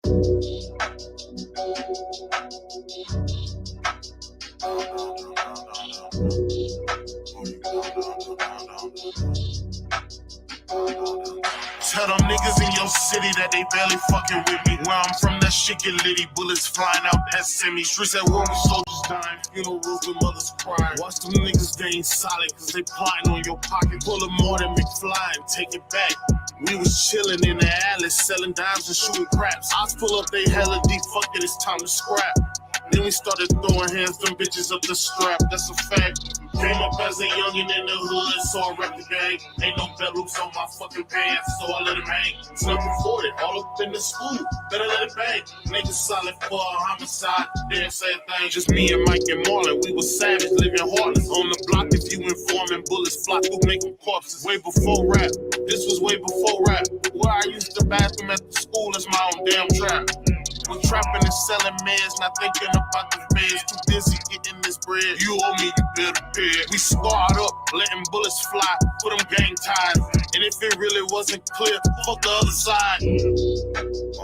Tell them niggas in your city that they barely fucking with me. Where I'm from, that shit get litty. Bullets flying out that semi. Streets at war with soldiers dying. Funerals with mothers crying. Watch them niggas, they ain't solid, cause they plotting on your pocket. Pull them more than McFly and take it back. We was chillin' in the alley, selling dimes and shooting craps. I pull up, they hella deep, fuck it, it's time to scrap. Then we started throwing hands, them bitches up the strap, that's a fact. Came up as a youngin' in the hood, so I wrecked the gang. Ain't no bell loops on my fucking pants, so I let it hang. Snuck afford it, all up in the school, better let it bang. Niggas solid for a homicide, didn't say a thing. Just me and Mike and Marlon, we was savage, living heartless. On the block, if you informing, bullets fly through making corpses. Way before rap, this was way before rap. Where I used the bathroom at the school, that's my own damn trap. Was trapping and selling meds, not thinking about the feds. Too busy getting this bread. You owe me, you better pay. We squad up, letting bullets fly, put them gang ties. And if it really wasn't clear, fuck the other side.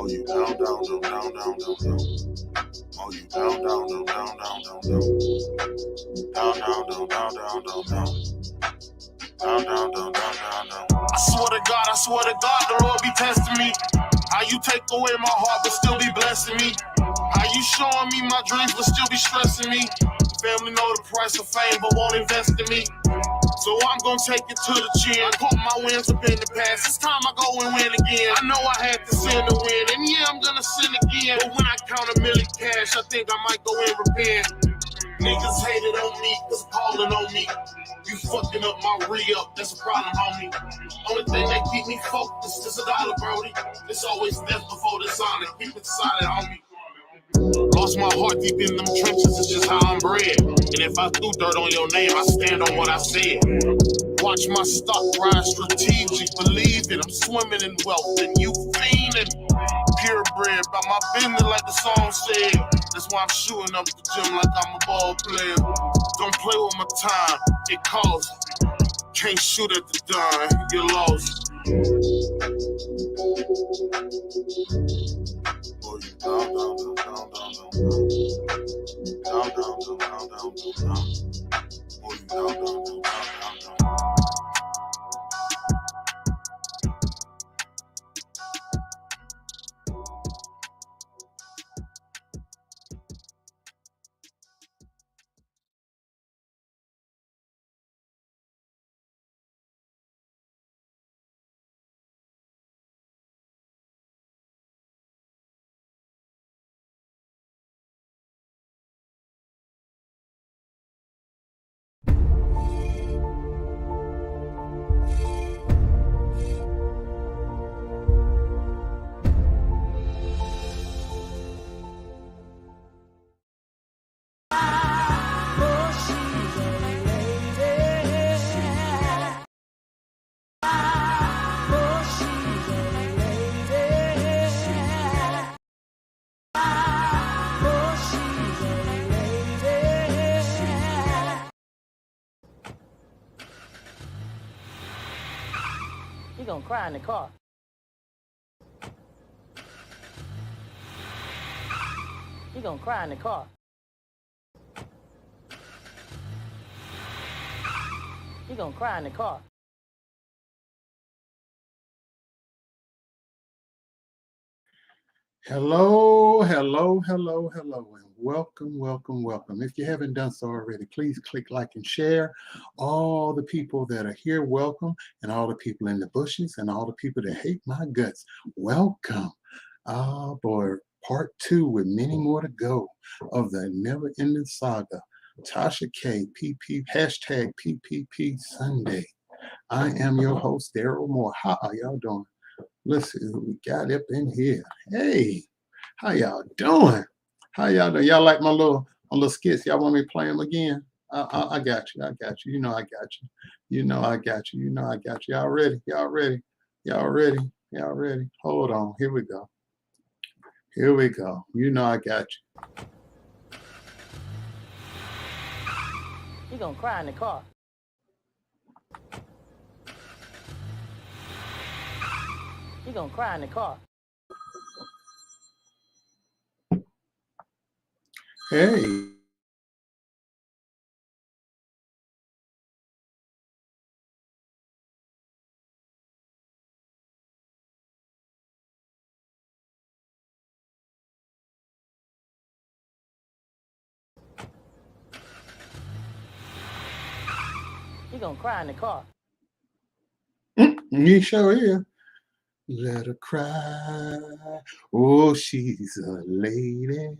Oh, you down, down, down, down, down, down, down. Oh, you down, down, down, down, down, down, down. Down, down, down, down, down, down, down. Down, down, down, down, down, down. I swear to God, the Lord be testing me. How you take away my heart but still be blessing me? How you showing me my dreams but still be stressing me? Family know the price of fame but won't invest in me. So I'm gonna take it to the chin. Put my wins up in the past. It's time I go and win again. I know I had to sin to win, and yeah, I'm gonna sin again. But when I count $1 million cash, I think I might go and repent. Niggas hated on me, cause calling on me. You fucking up my re-up, that's a problem, homie. Only thing that keep me focused is $1, brody. It's always death before dishonor. Keep it solid, homie. Lost my heart deep in them trenches, it's just how I'm bred. And if I threw dirt on your name, I stand on what I said. Watch my stock rise strategic, believe it. I'm swimming in wealth and you fiending. Purebred, by my business like the song said. That's why I'm shooting up the gym like I'm a ball player. Don't play with my time, it costs. Can't shoot at the dime, you're lost. Oh, you down, down, down, down, down, down. Down, down, down, down, down, down. Oh, you down, down, down, down, down, down. He gonna cry in the car. He gonna cry in the car. He gonna cry in the car. Hello, hello, hello, hello, and welcome, welcome, welcome. If you haven't done so already, please click like and share. All the people that are here, welcome, and all the people in the bushes and all the people that hate my guts, welcome. Oh boy, part 2 with many more to go of the never-ending saga. Tasha K, PP, hashtag PPP Sunday. I am your host, Daryl Moore. How are y'all doing? Listen, we got up in here. Hey, how y'all doing? How y'all doing? Y'all like my little skits? Y'all want me to play them again? I got you. I got you. You know I got you. You know I got you. You know I got you. Y'all ready? Y'all ready? Y'all ready? Y'all ready? Hold on. Here we go. Here we go. You know I got you. He gonna cry in the car. He gonna cry in the car. Hey. He gonna cry in the car. You sure is. Let her cry. Oh, she's a lady.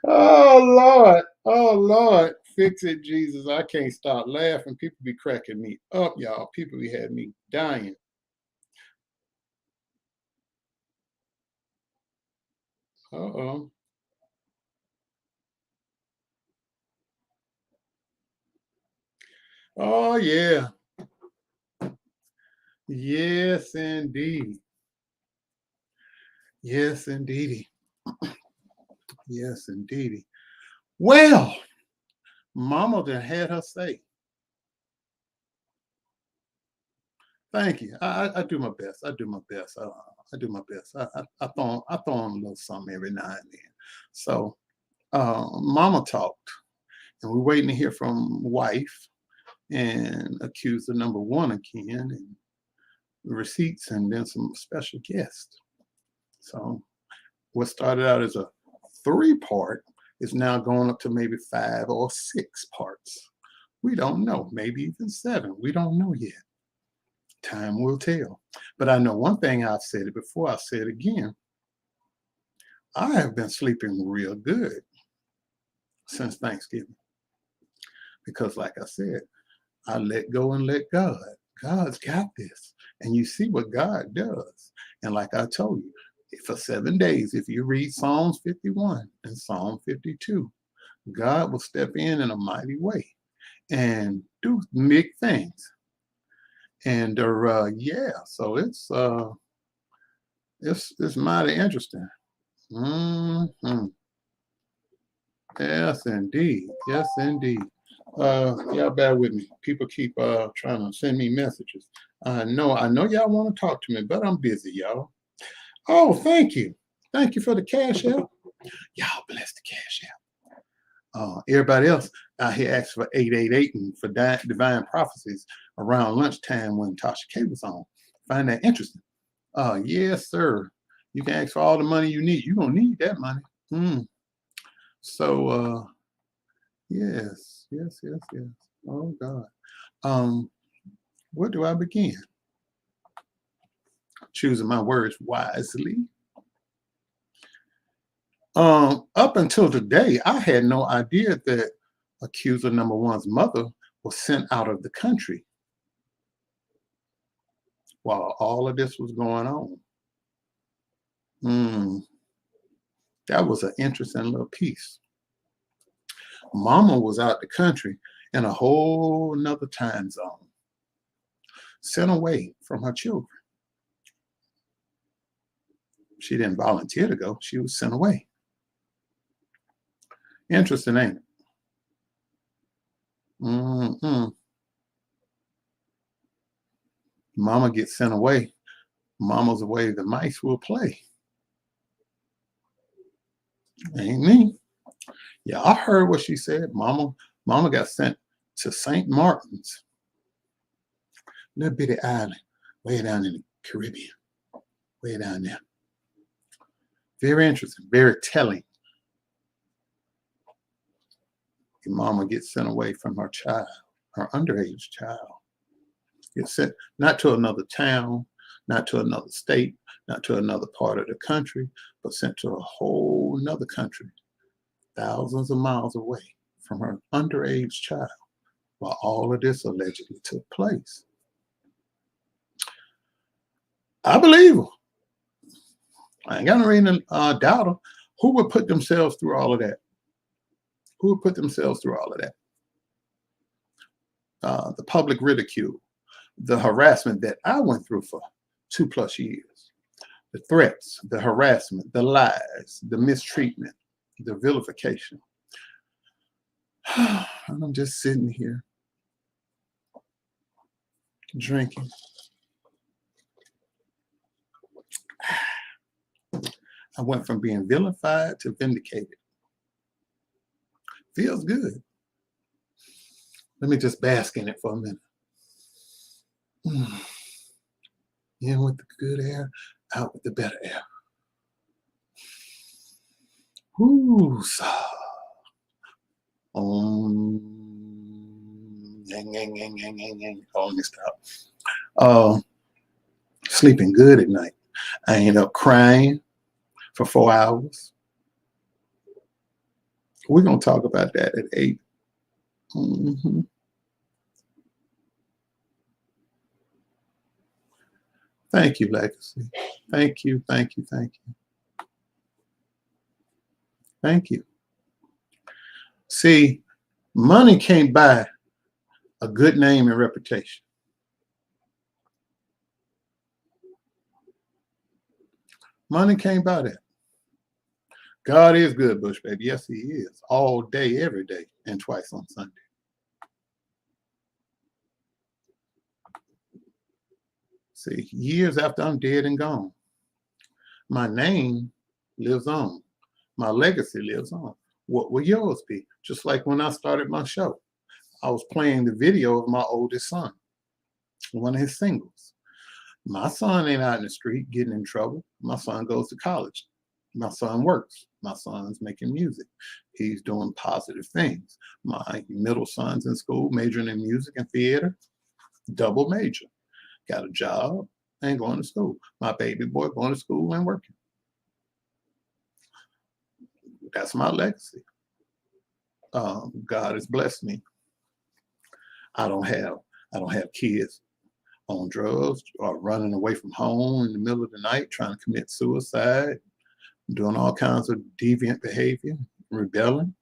Oh, Lord. Oh, Lord. Fix it, Jesus. I can't stop laughing. People be cracking me up, y'all. People be having me dying. Uh-oh. Oh, yeah. Yes, indeed. Yes, indeedy. Yes, indeedy. Well, Mama done had her say. Thank you. I do my best. I do my best. I do my best. I throw on a little something every now and then. So, Mama talked, and we're waiting to hear from wife and accuser number one again, and receipts, and then some special guests. So, what started out as a 3-part is now going up to maybe 5 or 6 parts. We don't know. Maybe even 7. We don't know yet. Time will tell. But I know one thing, I've said it before, I'll say it again. I have been sleeping real good since Thanksgiving because, like I said, I let go and let God. God's got this. And you see what God does. And like I told you, for 7 days, if you read Psalms 51 and Psalm 52, God will step in a mighty way and do big things. And yeah, so it's mighty interesting. Hmm. Yes, indeed. Yes, indeed. Y'all bear with me. People keep trying to send me messages. I know y'all want to talk to me, but I'm busy, y'all. Oh, thank you. Thank you for the cash out. Y'all bless the cash out. Everybody else out here asked for 888 and for divine prophecies around lunchtime when Tasha K was on. Find that interesting. Yes, sir. You can ask for all the money you need. You're gonna need that money. Mm. So yes, yes, yes, yes. Oh God. Um, where do I begin? Choosing my words wisely. Up until today, I had no idea that accuser number one's mother was sent out of the country while all of this was going on. Mm, that was an interesting little piece. Mama was out the country in a whole nother time zone, sent away from her children. She didn't volunteer to go, she was sent away. Interesting, ain't it? Mm-mm. Mama gets sent away. Mama's away, the mice will play. Ain't me. Yeah, I heard what she said. Mama got sent to St. Martin's, little bitty island, way down in the Caribbean, way down there. Very interesting, very telling. Your mama gets sent away from her child, her underage child. Gets sent not to another town, not to another state, not to another part of the country, but sent to a whole nother country, thousands of miles away from her underage child, while all of this allegedly took place. I believe her. I ain't got no reason to doubt her. Who would put themselves through all of that? Who would put themselves through all of that? The public ridicule, the harassment that I went through for 2+ years, the threats, the harassment, the lies, the mistreatment, the vilification. And I'm just sitting here drinking. I went from being vilified to vindicated. Feels good. Let me just bask in it for a minute. In with the good air, out with the better air. Whoo, Oh, let me stop. Sleeping good at night. I end up crying for 4 hours. We're going to talk about that at 8. Thank you, Legacy. Thank you, thank you, thank you. Thank you. See, money can't buy a good name and reputation. Money can't buy that. God is good, Bush baby. Yes, he is. All day, every day, and twice on Sunday. See, years after I'm dead and gone, my name lives on. My legacy lives on. What will yours be? Just like when I started my show, I was playing the video of my oldest son, one of his singles. My son ain't out in the street getting in trouble. My son goes to college. My son works. My son's making music. He's doing positive things. My middle son's in school, majoring in music and theater, double major. Got a job and going to school. My baby boy going to school and working. That's my legacy. God has blessed me. I don't have kids on drugs or running away from home in the middle of the night trying to commit suicide, doing all kinds of deviant behavior, rebelling.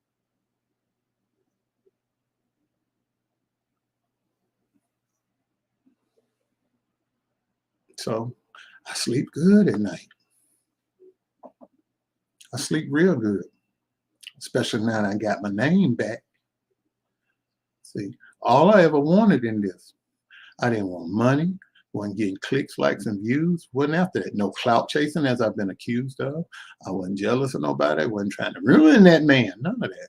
So I sleep good at night. I sleep real good, especially now that I got my name back. See, all I ever wanted in this, I didn't want money, wasn't getting clicks, likes, and views, wasn't after that. No clout chasing, as I've been accused of. I wasn't jealous of nobody. I wasn't trying to ruin that man, none of that.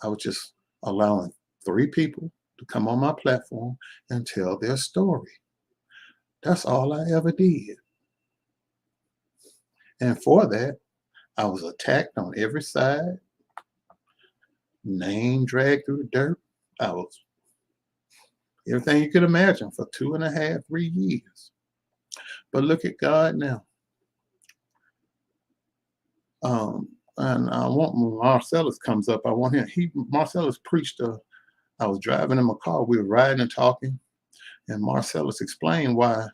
I was just allowing 3 people to come on my platform and tell their story. That's all I ever did. And for that, I was attacked on every side, name dragged through the dirt. I was everything you could imagine for 2.5, 3 years. But look at God now. And I want when Marcellus comes up, I want him. Marcellus preached. I was driving in my car. We were riding and talking, and Marcellus explained why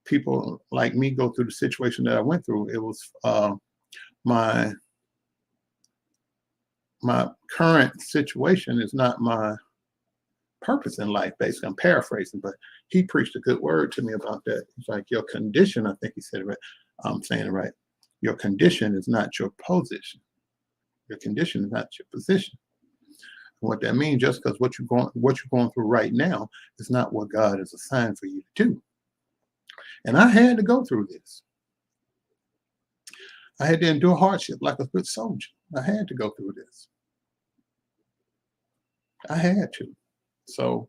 people like me go through the situation that I went through. It was my current situation is not my purpose in life. Basically, I'm paraphrasing, but he preached a good word to me about that. It's like your condition. I think he said it right. I'm saying it right. Your condition is not your position. Your condition is not your position. What that means, just because what you're going through right now is not what God has assigned for you to do. And I had to go through this. I had to endure hardship like a good soldier. I had to go through this. I had to. So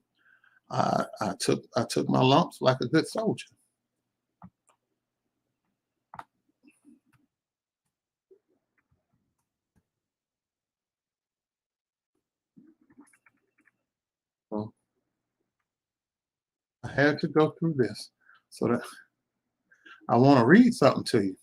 I took my lumps like a good soldier. So I had to go through this. So that I want to read something to you.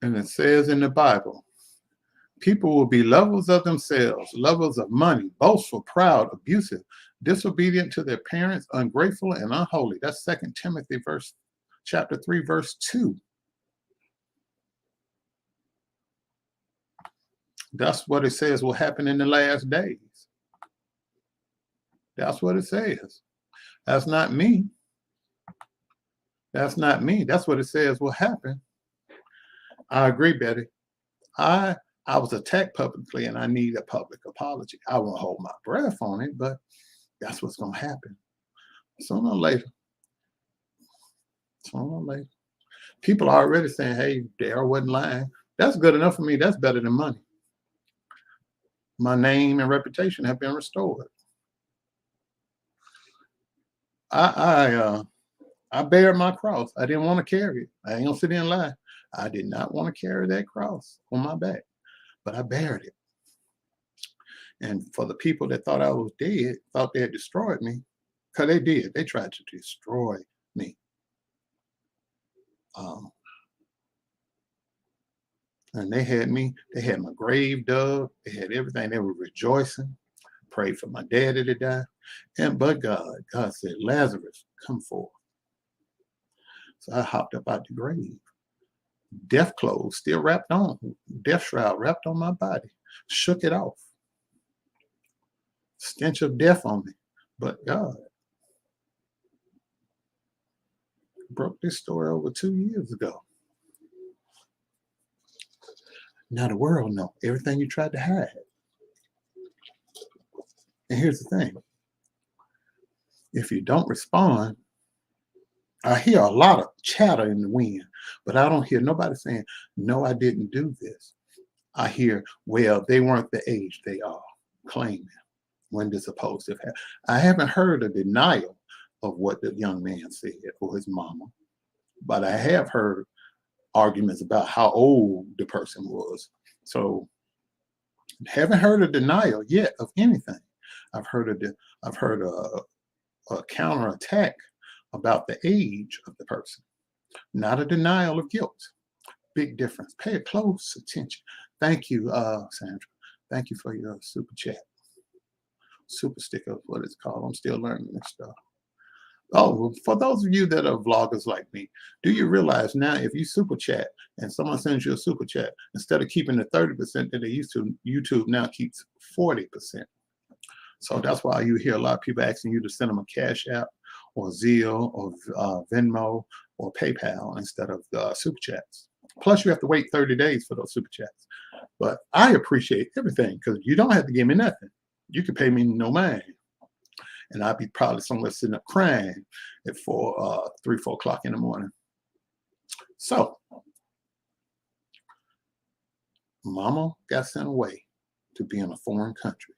And it says in the Bible, people will be lovers of themselves, lovers of money, boastful, proud, abusive, disobedient to their parents, ungrateful, and unholy. That's 2 Timothy chapter 3, verse 2. That's what it says will happen in the last days. That's what it says. That's not me. That's not me. That's what it says will happen. I agree, Betty. I I was attacked publicly and I need a public apology. I won't hold my breath on it, but that's what's gonna happen. Sooner or later. Sooner or later. People are already saying, hey, Daryl wasn't lying. That's good enough for me. That's better than money. My name and reputation have been restored. I I uh I bared my cross. I didn't want to carry it. I ain't gonna sit there and lie. I did not want to carry that cross on my back, but I bared it. And for the people that thought I was dead, thought they had destroyed me, because they did. They tried to destroy me. Um, and they had my grave dug, they had everything. They were rejoicing, prayed for my daddy to die. And but God said, Lazarus, come forth. So I hopped up out the grave. Death clothes still wrapped on, death shroud wrapped on my body, shook it off. Stench of death on me. But God broke this story over 2 years ago. Now the world know everything you tried to hide. And here's the thing. If you don't respond, I hear a lot of chatter in the wind, but I don't hear nobody saying, no, I didn't do this. I hear, well, they weren't the age they are claiming when they're supposed to have. I haven't heard a denial of what the young man said or his mama, but I have heard arguments about how old the person was. So haven't heard a denial yet of anything. I've heard a counterattack about the age of the person, not a denial of guilt. Big difference. Pay close attention. Thank you, Sandra. Thank you for your super chat. Super sticker, what it's called. I'm still learning this stuff. Oh, for those of you that are vloggers like me, do you realize now if you super chat and someone sends you a super chat, instead of keeping the 30% that they used to, YouTube now keeps 40%. So that's why you hear a lot of people asking you to send them a Cash App or Zelle or Venmo or PayPal instead of super chats. Plus, you have to wait 30 days for those super chats. But I appreciate everything because you don't have to give me nothing. You can pay me no mind. And I'd be probably somewhere sitting up crying at 3, 4 o'clock in the morning. So, Mama got sent away to be in a foreign country.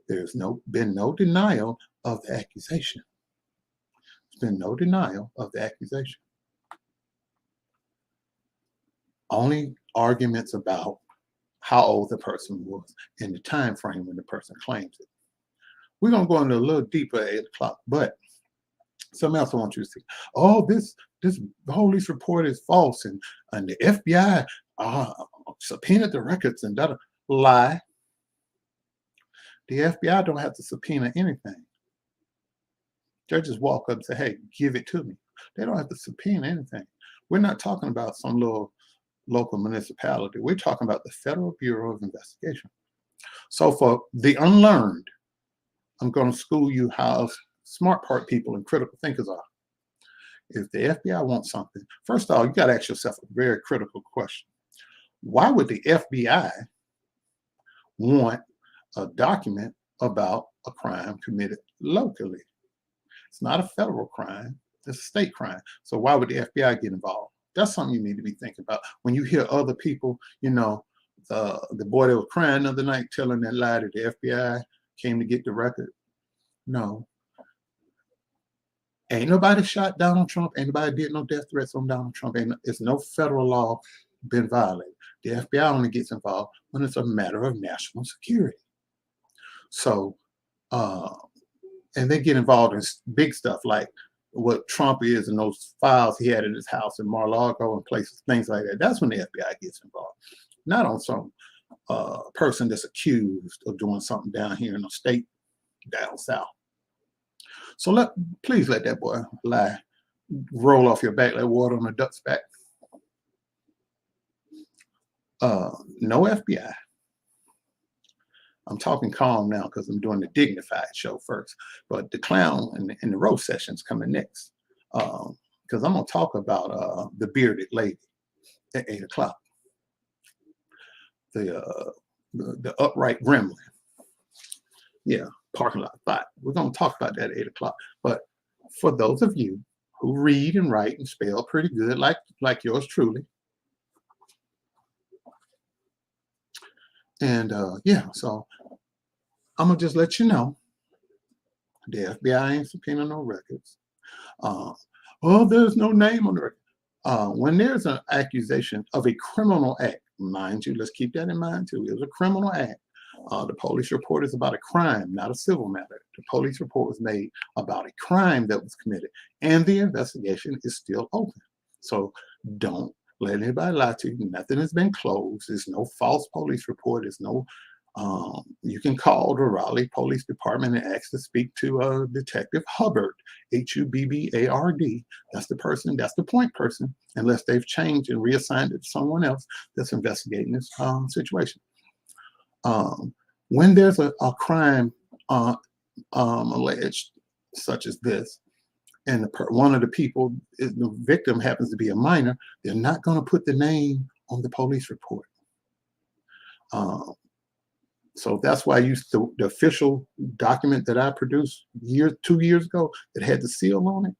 There's been no denial of the accusation. There's been no denial of the accusation. Only arguments about how old the person was and the time frame when the person claims it. We're going to go into a little deeper at 8 o'clock, but something else I want you to see. Oh, this police report is false, and the FBI subpoenaed the records and that lie. The FBI don't have to subpoena anything. They just walk up and say, hey, give it to me. They don't have to subpoena anything. We're not talking about some little local municipality. We're talking about the Federal Bureau of Investigation. So for the unlearned, I'm going to school you how smart part people and critical thinkers are. If the FBI wants something, first of all, you got to ask yourself a very critical question. Why would the FBI want a document about a crime committed locally? It's not a federal crime, it's a state crime. So why would the FBI get involved? That's something you need to be thinking about. When you hear other people, you know, the boy that was crying the other night telling that lie that the FBI came to get the record. No. Ain't nobody shot Donald Trump. Ain't nobody did no death threats on Donald Trump. It's no federal law been violated. The FBI only gets involved when it's a matter of national security. So, and they get involved in big stuff like what Trump is and those files he had in his house in Mar-a-Lago and places, things like that. That's when the FBI gets involved. Not on some person that's accused of doing something down here in the state down south. So please let that boy lie roll off your back like water on a duck's back. No FBI. I'm talking calm now because I'm doing the dignified show first, but the clown and the roast session's coming next because I'm gonna talk about the bearded lady. at 8 o'clock. The upright gremlin. Yeah, parking lot fight. We're going to talk about that at 8 o'clock. But for those of you who read and write and spell pretty good, like yours truly, and yeah, so I'm gonna just let you know, the FBI ain't subpoena no records. Oh, there's no name on the record. When there's an accusation of a criminal act, mind you, let's keep that in mind too. It was a criminal act. The police report is about a crime, not a civil matter. The police report was made about a crime that was committed, and the investigation is still open. So don't let anybody lie to you. Nothing has been closed. There's no false police report. There's no. You can call the Raleigh Police Department and ask to speak to Detective Hubbard, Hubbard. That's the person. That's the point person, unless they've changed and reassigned it to someone else that's investigating this situation. When there's a crime alleged, such as this, and one of the people, the victim happens to be a minor, they're not going to put the name on the police report. So that's why I used the official document that I produced 2 years ago that had the seal on it.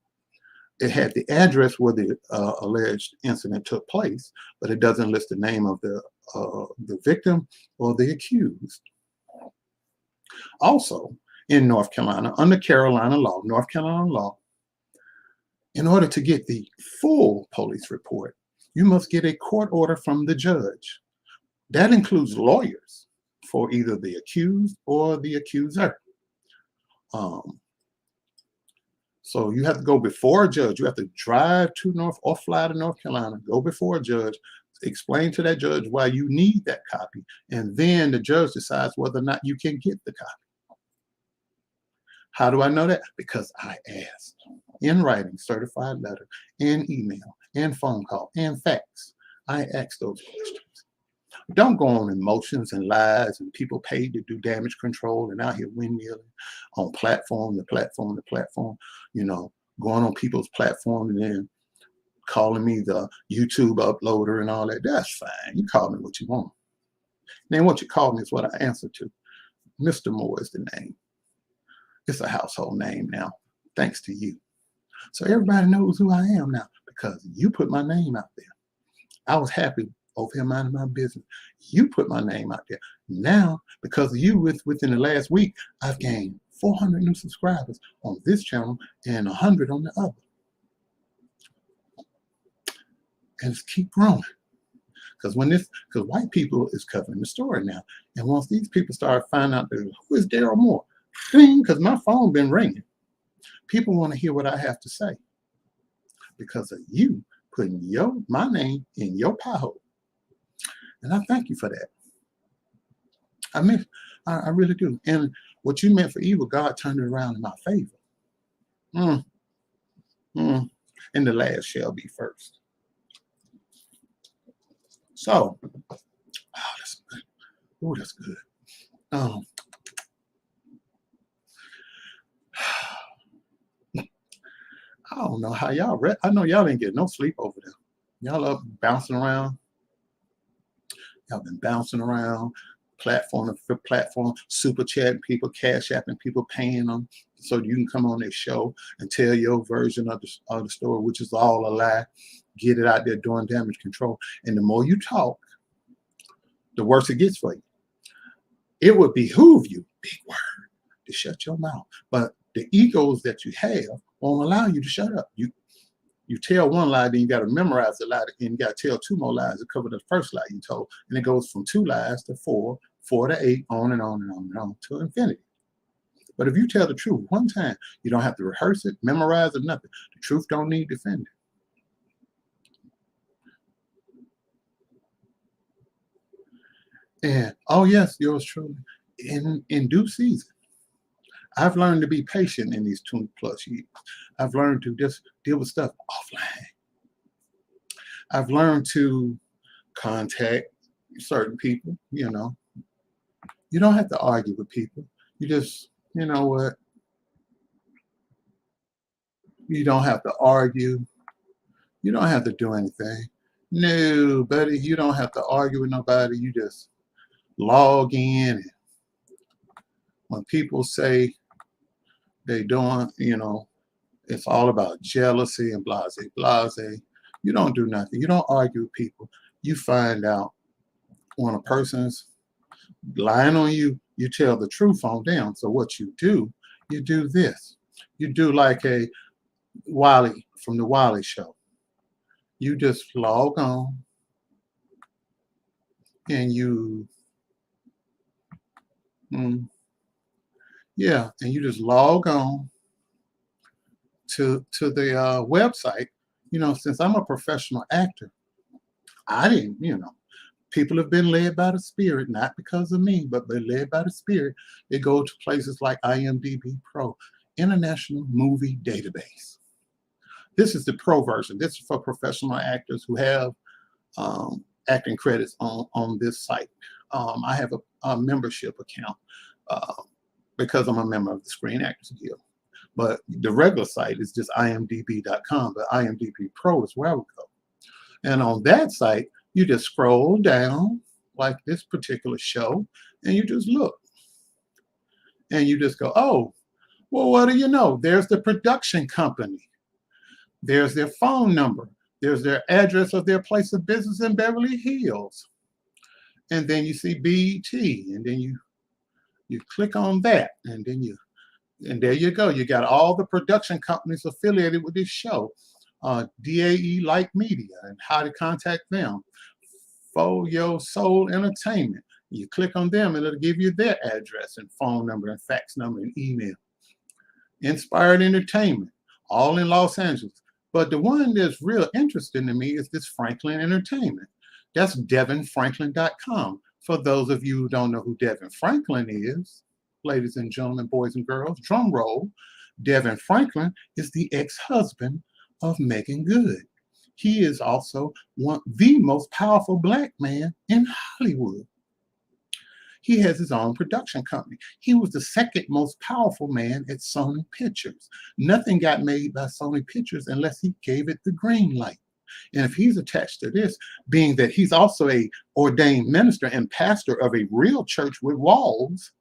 It had the address where the alleged incident took place, but it doesn't list the name of the victim or the accused. Also, in North Carolina, under North Carolina law, in order to get the full police report, you must get a court order from the judge. That includes lawyers for either the accused or the accuser. So you have to go before a judge. You have to drive to or fly to North Carolina, go before a judge, explain to that judge why you need that copy, and then the judge decides whether or not you can get the copy. How do I know that? Because I asked. In writing, certified letter, in email, in phone call, and fax. I asked those questions. Don't go on emotions and lies and people paid to do damage control and out here windmilling on platform to platform to platform, going on people's platform and then calling me the YouTube uploader and all that. That's fine. You call me what you want. Then what you call me is what I answer to. Mr. Moore is the name. It's a household name now, thanks to you. So everybody knows who I am now because you put my name out there. I was happy over here minding my business. You put my name out there. Now, because of you, within the last week, I've gained 400 new subscribers on this channel and 100 on the other. And it's keep growing. Because white people is covering the story now. And once these people start finding out who is Daryl Moore, because my phone been ringing. People want to hear what I have to say because of you putting my name in your pie hole. And I thank you for that. I really do. And what you meant for evil, God turned it around in my favor. And the last shall be first. So, that's good. Oh, that's good. I don't know how y'all read. I know y'all didn't get no sleep over there. Y'all up bouncing around. Y'all been bouncing around platform to platform, super chatting people, cash apping people, paying them so you can come on their show and tell your version of the story, which is all a lie. Get it out there doing damage control. And the more you talk, the worse it gets for you. It would behoove you, big word, to shut your mouth. But the egos that you have won't allow you to shut up. You tell one lie, then you got to memorize the lie, and you got to tell two more lies to cover the first lie you told. And it goes from 2 lies to 4, 4 to 8, on and on and on and on to infinity. But if you tell the truth one time, you don't have to rehearse it, memorize it, nothing. The truth don't need defending. And oh yes, yours truly, in due season. I've learned to be patient in these 2+ years. I've learned to just deal with stuff offline. I've learned to contact certain people, You don't have to argue with people. You just, you know what? You don't have to argue. You don't have to do anything. No, buddy, you don't have to argue with nobody. You just log in. And when people say they doing, it's all about jealousy and blase, blase. You don't do nothing. You don't argue with people. You find out when a person's lying on you, you tell the truth on them. So what you do this. You do like a Wiley from the Wiley show. You just log on and mm, and you just log on to the website. Since I'm a professional actor, I didn't, people have been led by the Spirit, not because of me, but they're led by the Spirit. They go to places like IMDb Pro, International Movie Database. This is the pro version. This is for professional actors who have acting credits on this site. I have a membership account because I'm a member of the Screen Actors Guild. But the regular site is just imdb.com, but IMDb Pro is where I would go. And on that site, you just scroll down like this particular show, and you just look. And you just go, oh, well, what do you know? There's the production company. There's their phone number. There's their address of their place of business in Beverly Hills. And then you see BET, and then you click on that, and there you go. You got all the production companies affiliated with this show. DAE Like Media and how to contact them. Yo Soul Entertainment. You click on them and it'll give you their address and phone number and fax number and email. Inspired Entertainment, all in Los Angeles. But the one that's real interesting to me is this Franklin Entertainment. That's DevinFranklin.com. For those of you who don't know who Devin Franklin is, ladies and gentlemen, boys and girls, drum roll, Devin Franklin is the ex-husband of Megan Good. He is also the most powerful Black man in Hollywood. He has his own production company. He was the second most powerful man at Sony Pictures. Nothing got made by Sony Pictures unless he gave it the green light. And if he's attached to this, being that he's also a ordained minister and pastor of a real church with walls,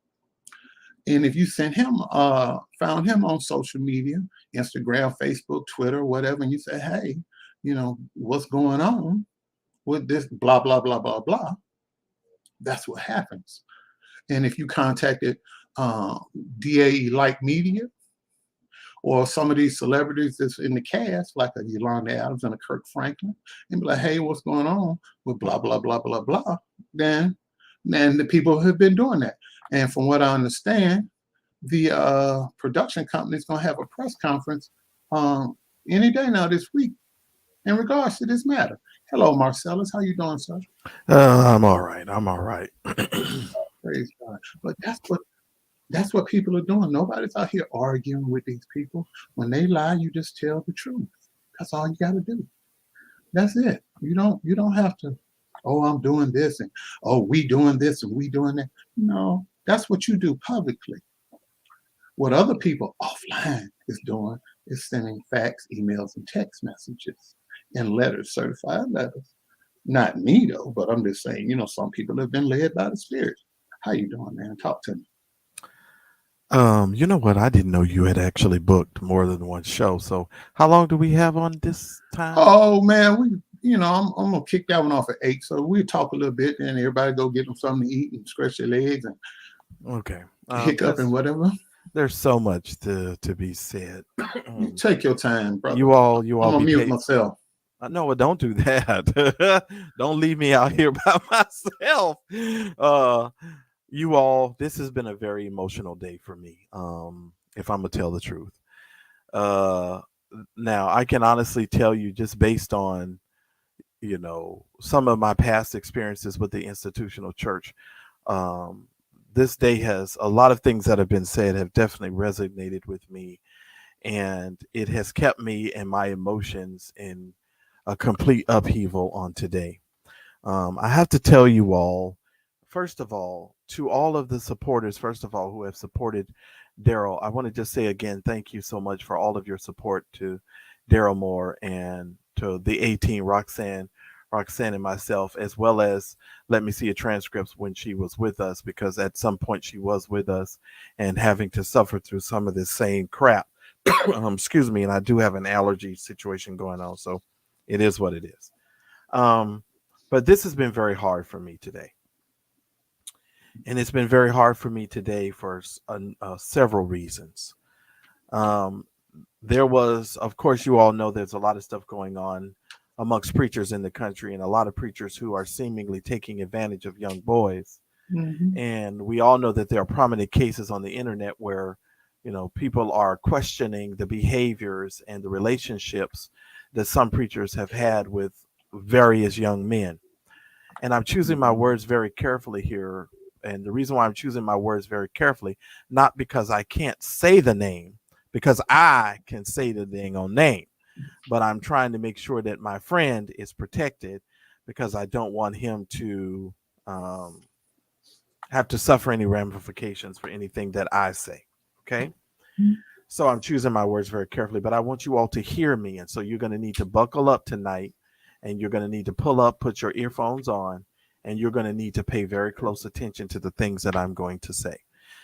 and if you found him on social media, Instagram, Facebook, Twitter, whatever, and you say, hey, what's going on with this, blah, blah, blah, blah, blah, that's what happens. And if you contacted DAE Like Media or some of these celebrities that's in the cast, like a Yolanda Adams and a Kirk Franklin, and be like, hey, what's going on with blah, blah, blah, blah, blah, then the people have been doing that. And from what I understand, the production company is going to have a press conference any day now this week in regards to this matter. Hello, Marcellus. How you doing, sir? I'm all right. I'm all right. Praise God. But that's what people are doing. Nobody's out here arguing with these people. When they lie, you just tell the truth. That's all you got to do. That's it. You don't have to, oh, I'm doing this and oh, we doing this and we doing that. No, that's what you do publicly. What other people offline is doing is sending fax, emails, and text messages and letters, certified letters. Not me though, but I'm just saying, some people have been led by the Spirit. How you doing, man? Talk to me. You know what? I didn't know you had actually booked more than one show. So how long do we have on this time? Oh man, I'm gonna kick that one off at 8. So we'll talk a little bit and everybody go get them something to eat and stretch their legs and okay. hiccup and whatever. There's so much to be said. You take your time, brother. You all I'm gonna mute myself. No, don't do that. Don't leave me out here by myself. You all, this has been a very emotional day for me. If I'm gonna tell the truth. Now I can honestly tell you, just based on some of my past experiences with the institutional church, this day has a lot of things that have been said have definitely resonated with me, and it has kept me and my emotions in a complete upheaval on today. I have to tell you all, first of all, to all of the supporters, first of all, who have supported Daryl, I want to just say again, thank you so much for all of your support to Daryl Moore and to the 18 Roxanne Roxanne and myself, as well as let me see a transcript when she was with us, because at some point she was with us and having to suffer through some of this same crap. Excuse me, and I do have an allergy situation going on, so it is what it is. But this has been very hard for me today. And it's been very hard for me today for several reasons. Um, there was, of course, you all know there's a lot of stuff going on amongst preachers in the country, and a lot of preachers who are seemingly taking advantage of young boys. Mm-hmm. And we all know that there are prominent cases on the internet where, people are questioning the behaviors and the relationships that some preachers have had with various young men. And I'm choosing my words very carefully here. And the reason why I'm choosing my words very carefully, not because I can't say the name, because I can say the dang on name, but I'm trying to make sure that my friend is protected, because I don't want him to have to suffer any ramifications for anything that I say. Okay. So I'm choosing my words very carefully, but I want you all to hear me. And so you're going to need to buckle up tonight, and you're going to need to put your earphones on, and you're going to need to pay very close attention to the things that I'm going to say.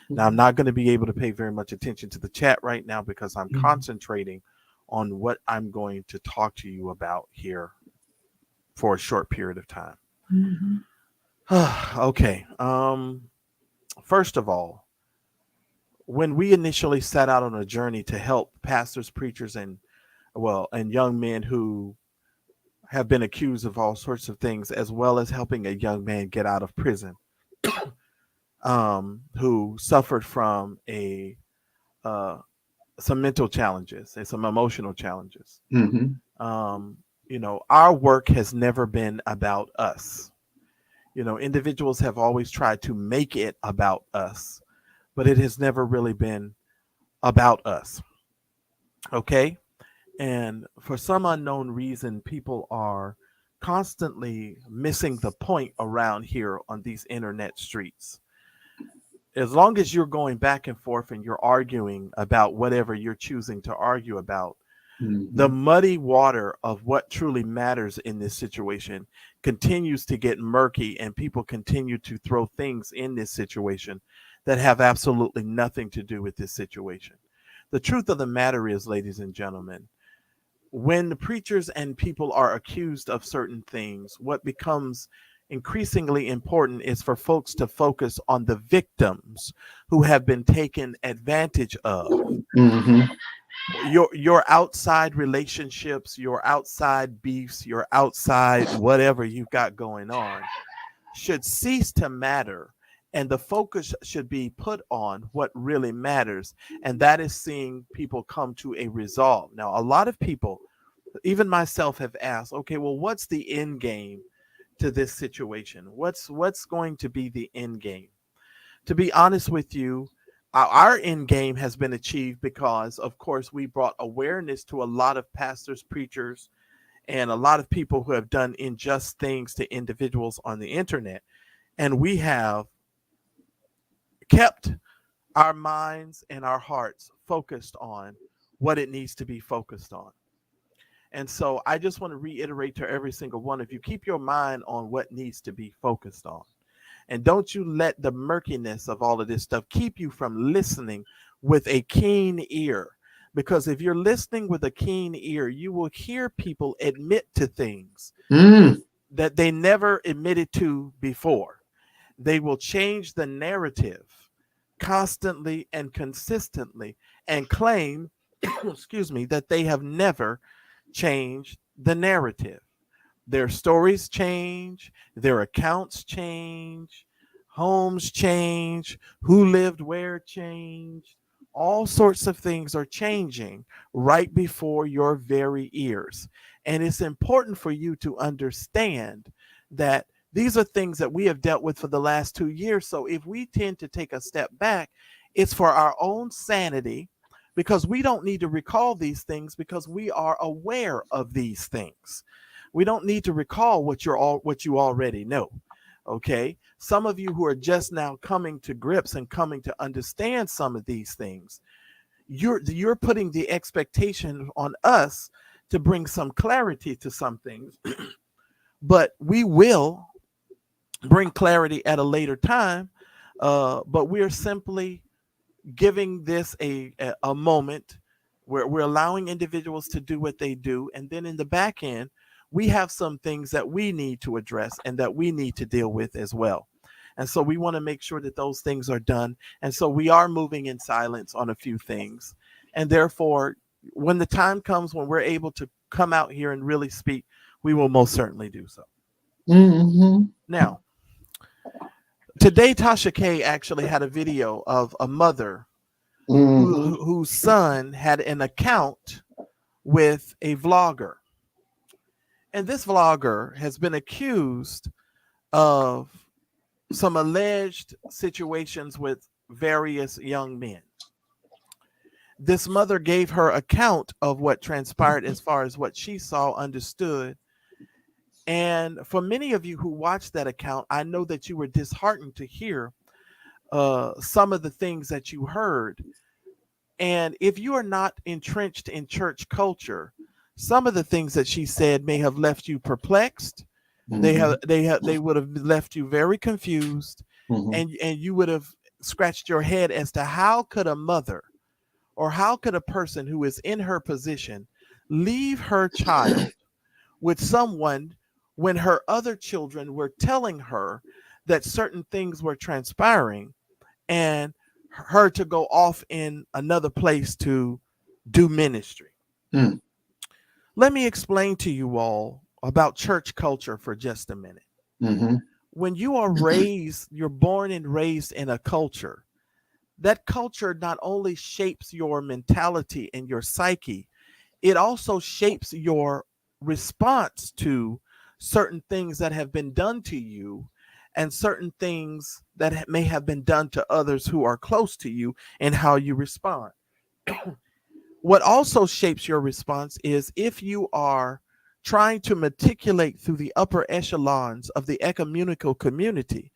Now, I'm not going to be able to pay very much attention to the chat right now, because I'm concentrating on what I'm going to talk to you about here for a short period of time. Okay. First of all, when we initially set out on a journey to help pastors, preachers, and young men who have been accused of all sorts of things, as well as helping a young man get out of prison, who suffered from some mental challenges and some emotional challenges. Our work has never been about us. Individuals have always tried to make it about us, but it has never really been about us. Okay. And for some unknown reason, people are constantly missing the point around here on these internet streets. As long as you're going back and forth and you're arguing about whatever you're choosing to argue about, the muddy water of what truly matters in this situation continues to get murky, and people continue to throw things in this situation that have absolutely nothing to do with this situation. The truth of the matter is, ladies and gentlemen, when the preachers and people are accused of certain things, what becomes increasingly important is for folks to focus on the victims who have been taken advantage of. Your outside relationships, your outside beefs, your outside whatever you've got going on should cease to matter, and the focus should be put on what really matters, and that is seeing people come to a resolve. Now, a lot of people, even myself, have asked, okay, well, what's the end game to this situation? What's going to be the end game? To be honest with you, our end game has been achieved because, of course, we brought awareness to a lot of pastors, preachers, and a lot of people who have done unjust things to individuals on the internet. And we have kept our minds and our hearts focused on what it needs to be focused on. And so I just want to reiterate to every single one of you, keep your mind on what needs to be focused on. And don't you let the murkiness of all of this stuff keep you from listening with a keen ear. Because if you're listening with a keen ear, you will hear people admit to things that they never admitted to before. They will change the narrative constantly and consistently and claim, excuse me, that they have never changed the narrative. Their stories change, their accounts change, homes change, who lived where changed. All sorts of things are changing right before your very ears. And it's important for you to understand that these are things that we have dealt with for the last 2 years. So if we tend to take a step back, it's for our own sanity, because we don't need to recall these things because we are aware of these things. We don't need to recall what you already know. Okay. Some of you who are just now coming to grips and coming to understand some of these things, you're putting the expectation on us to bring some clarity to some things but we will bring clarity at a later time. But we're simply giving this a moment where we're allowing individuals to do what they do. And then in the back end, we have some things that we need to address and that we need to deal with as well. And so we want to make sure that those things are done. And so we are moving in silence on a few things. And therefore, when the time comes when we're able to come out here and really speak, we will most certainly do so. Mm-hmm. Now, today, Tasha K actually had a video of a mother whose son had an account with a vlogger. And this vlogger has been accused of some alleged situations with various young men. This mother gave her account of what transpired as far as what she saw, understood. And for many of you who watched that account, I know that you were disheartened to hear some of the things that you heard. And if you are not entrenched in church culture, some of the things that she said may have left you perplexed. They would have left you very confused, and you would have scratched your head as to how could a mother or how could a person who is in her position leave her child with someone when her other children were telling her that certain things were transpiring, and her to go off in another place to do ministry. Let me explain to you all about church culture for just a minute. When you are raised, you're born and raised in a culture. That culture not only shapes your mentality and your psyche, it also shapes your response to certain things that have been done to you and certain things that may have been done to others who are close to you and how you respond. What also shapes your response is if you are trying to matriculate through the upper echelons of the ecumenical community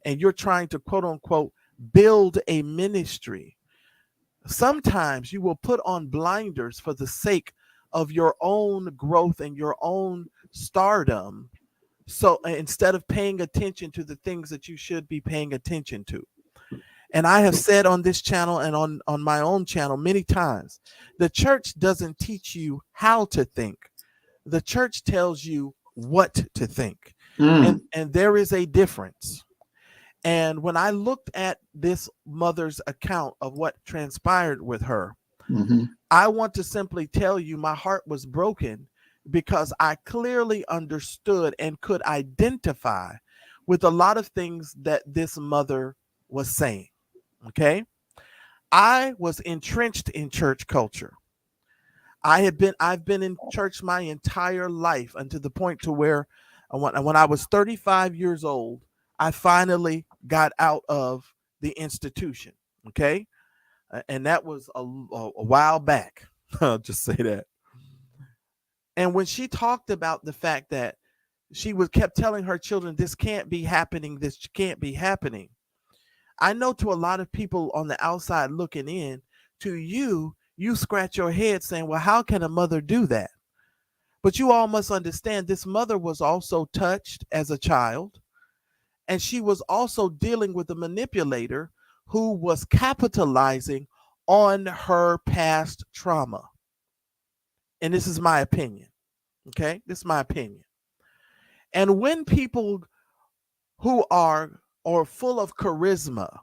and you're trying to quote unquote build a ministry, sometimes you will put on blinders for the sake of your own growth and your own stardom. So instead of paying attention to the things that you should be paying attention to. And I have said on this channel and on my own channel many times, the church doesn't teach you how to think. The church tells you what to think. And there is a difference. And when I looked at this mother's account of what transpired with her, I want to simply tell you my heart was broken because I clearly understood and could identify with a lot of things that this mother was saying. Okay. I was entrenched in church culture. I've been in church my entire life, and to the point to where when I was 35 years old, I finally got out of the institution. Okay. And that was a while back. I'll just say that. And when she talked about the fact that she kept telling her children, this can't be happening, this can't be happening. I know to a lot of people on the outside looking in, to you scratch your head saying, well, how can a mother do that? But you all must understand this mother was also touched as a child. And she was also dealing with a manipulator who was capitalizing on her past trauma. And this is my opinion. Okay, this is my opinion. And when people who are full of charisma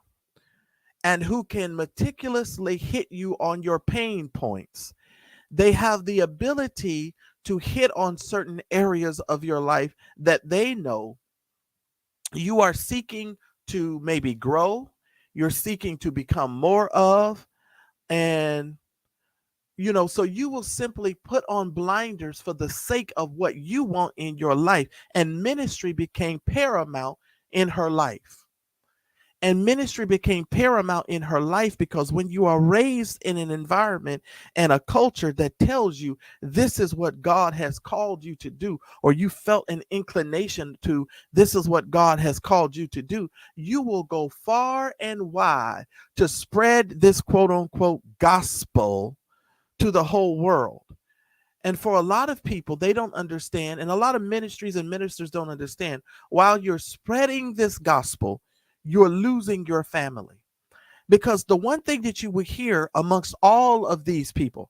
and who can meticulously hit you on your pain points, they have the ability to hit on certain areas of your life that they know you are seeking to maybe grow, you're seeking to become more of, and so you will simply put on blinders for the sake of what you want in your life. And ministry became paramount in her life. And ministry became paramount in her life because when you are raised in an environment and a culture that tells you this is what God has called you to do, or you felt an inclination to this is what God has called you to do, you will go far and wide to spread this quote unquote gospel to the whole world. And for a lot of people, they don't understand, and a lot of ministries and ministers don't understand. While you're spreading this gospel, you're losing your family. Because the one thing that you would hear amongst all of these people,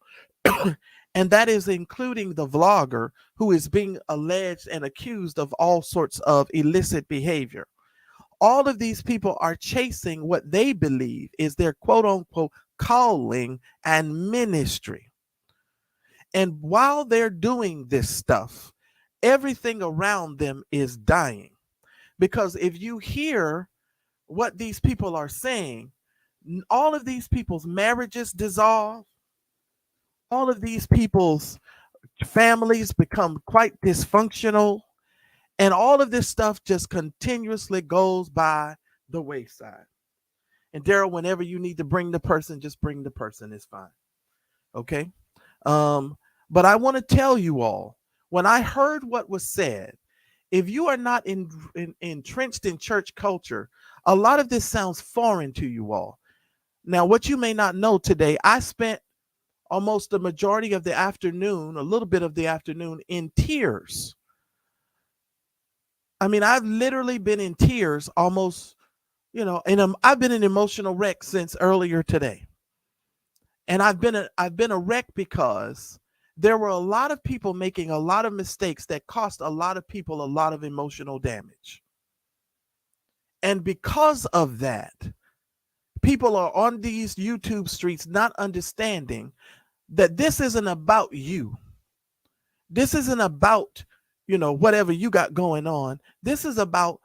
and that is including the vlogger who is being alleged and accused of all sorts of illicit behavior, all of these people are chasing what they believe is their quote unquote calling and ministry. And while they're doing this stuff, everything around them is dying. Because if you hear what these people are saying, all of these people's marriages dissolve, all of these people's families become quite dysfunctional, and all of this stuff just continuously goes by the wayside. And Daryl, whenever you need to bring the person, just bring the person. It's fine. Okay. But I want to tell you all, when I heard what was said, if you are not entrenched in church culture, a lot of this sounds foreign to you all. Now, what you may not know today, I spent almost the majority of the afternoon, a little bit of the afternoon, in tears. I mean, I've literally been in tears almost, and I've been an emotional wreck since earlier today. And I've been a wreck because there were a lot of people making a lot of mistakes that cost a lot of people a lot of emotional damage. And because of that, people are on these YouTube streets not understanding that this isn't about you. This isn't about, whatever you got going on. This is about,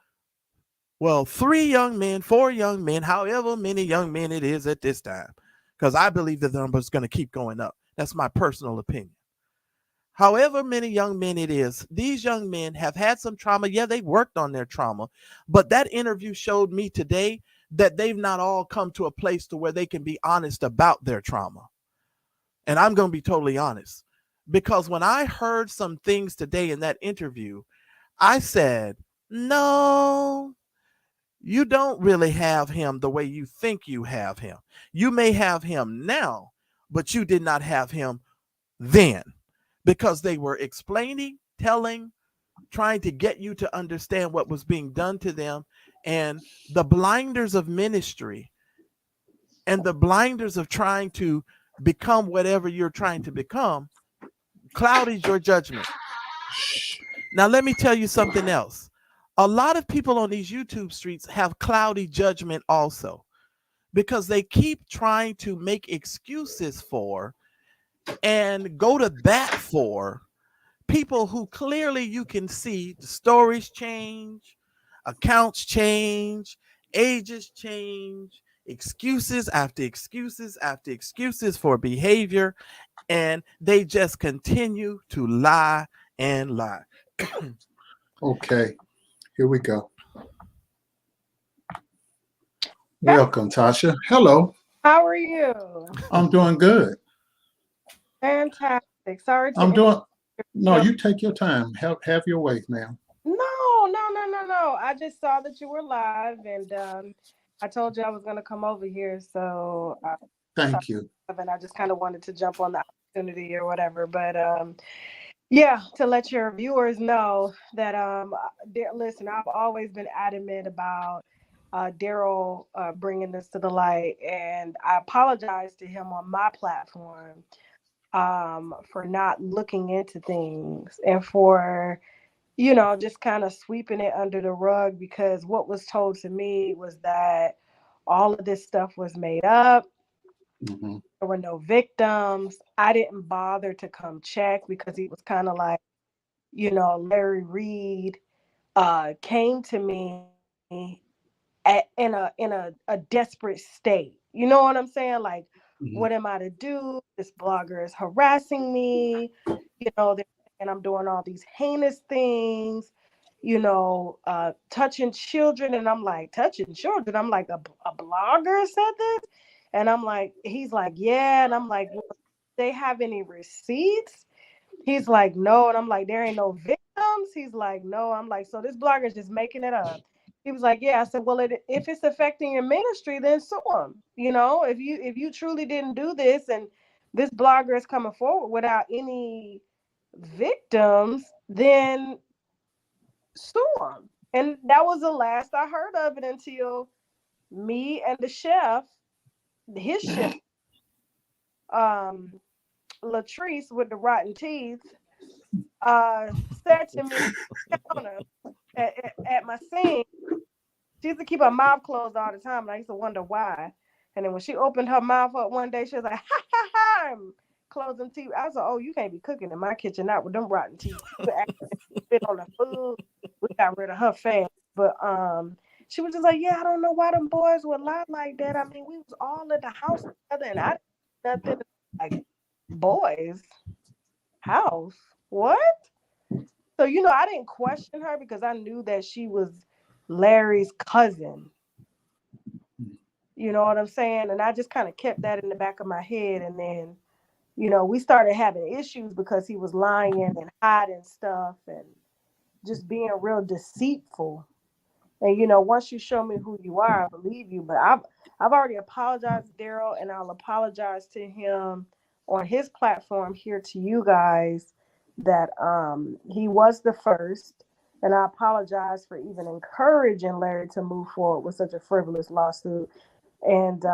well, 3 young men, 4 young men, however many young men it is at this time. Because I believe that the number is going to keep going up. That's my personal opinion. However many young men it is, these young men have had some trauma. Yeah, they worked on their trauma. But that interview showed me today that they've not all come to a place to where they can be honest about their trauma. And I'm going to be totally honest. Because when I heard some things today in that interview, I said, no, you don't really have him the way you think you have him. You may have him now, but you did not have him then, because they were explaining, telling, trying to get you to understand what was being done to them. And the blinders of ministry and the blinders of trying to become whatever you're trying to become clouds your judgment. Now, let me tell you something else. A lot of people on these YouTube streets have cloudy judgment also, because they keep trying to make excuses for and go to bat for people who clearly you can see the stories change, accounts change, ages change, excuses after excuses after excuses for behavior, and they just continue to lie and lie. Okay, here we go. Welcome, Tasha. Hello. How are you? I'm doing good. Fantastic. Sorry to I'm doing. No, interrupt. you take your time. Have your way, ma'am. No. I just saw that you were live, and I told you I was going to come over here, so Thank you. and I just kind of wanted to jump on the opportunity or whatever. But yeah, to let your viewers know that listen, I've always been adamant about Daryl bringing this to the light, and I apologize to him on my platform for not looking into things and for just kind of sweeping it under the rug, because what was told to me was that all of this stuff was made up. Mm-hmm. There were no victims. I didn't bother to come check because he was kind of like, Larry Reed came to me in a desperate state. You know what I'm saying? Like, Mm-hmm. what am I to do? This blogger is harassing me. They're saying I'm doing all these heinous things. Touching children, and I'm like, touching children. I'm like, a blogger said this, and I'm like, he's like, yeah, and I'm like, well, they have any receipts? He's like, no. And I'm like, there ain't no victims. He's like, no. I'm like, so this blogger is just making it up. He was like, yeah. I said, well, if it's affecting your ministry, then sue him. If you truly didn't do this, and this blogger is coming forward without any victims, then sue them. And that was the last I heard of it until me and the chef, his chef, um, Latrice with the rotten teeth, said to me at my scene, she used to keep her mouth closed all the time, and I used to wonder why. And then when she opened her mouth up one day, she was like, ha ha ha, and closed them teeth. I was like, oh, you can't be cooking in my kitchen, not with them rotten teeth. Spit on the food. We got rid of her fast. But she was just like, yeah, I don't know why them boys would lie like that. I mean, we was all in the house together, and I didn't do nothing. Like, boys, house, what? So, I didn't question her because I knew that she was Larry's cousin. You know what I'm saying? And I just kind of kept that in the back of my head. And then, we started having issues because he was lying and hiding stuff and just being real deceitful. And, once you show me who you are, I believe you. But I've already apologized to Daryl, and I'll apologize to him on his platform here to you guys that he was the first. And I apologize for even encouraging Larry to move forward with such a frivolous lawsuit and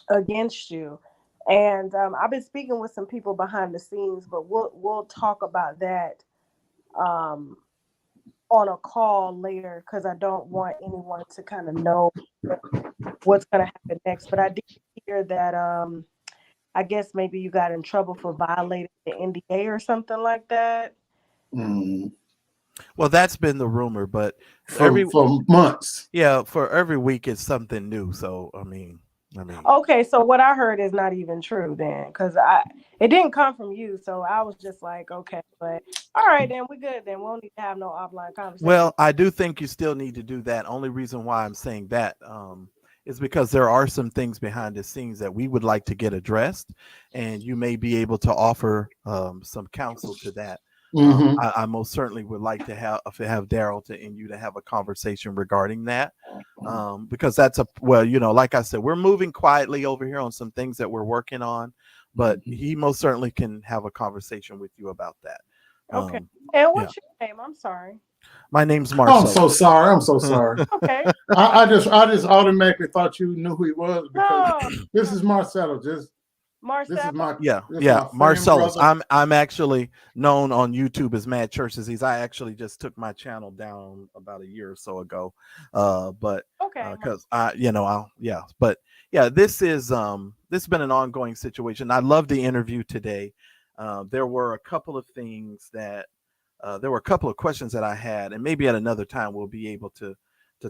against you. And I've been speaking with some people behind the scenes, but we'll talk about that on a call later because I don't want anyone to kind of know what's going to happen next. But I did hear that I guess maybe you got in trouble for violating the NDA or something like that. Mm. Well, that's been the rumor, but For months. Yeah, for every week it's something new. So I mean. Okay, so what I heard is not even true then, because it didn't come from you. So I was just like, okay, but all right, then we're good. Then we don't need to have no offline conversation. Well, I do think you still need to do that. Only reason why I'm saying that is because there are some things behind the scenes that we would like to get addressed, and you may be able to offer some counsel to that. Mm-hmm. I most certainly would like to have Daryl and you to have a conversation regarding that, because that's like I said, we're moving quietly over here on some things that we're working on, but he most certainly can have a conversation with you about that. Okay. And what's your name? I'm sorry. My name's Marcel. I'm so sorry. Okay. I just automatically thought you knew who he was because this is Marcelo. This is my Marcellus. I'm actually known on YouTube as Mad Church Disease. I actually just took my channel down about a year or so ago. But because this has been an ongoing situation. I love the interview today. There were a couple of things that there were a couple of questions that I had, and maybe at another time we'll be able to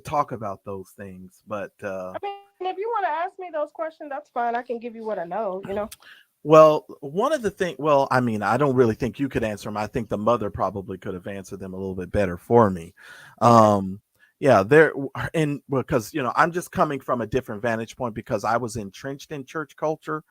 talk about those things. But I mean, if you want to ask me those questions, that's fine. I can give you what I know, Well, one of the things, I mean, I don't really think you could answer them. I think the mother probably could have answered them a little bit better for me. Because, I'm just coming from a different vantage point because I was entrenched in church culture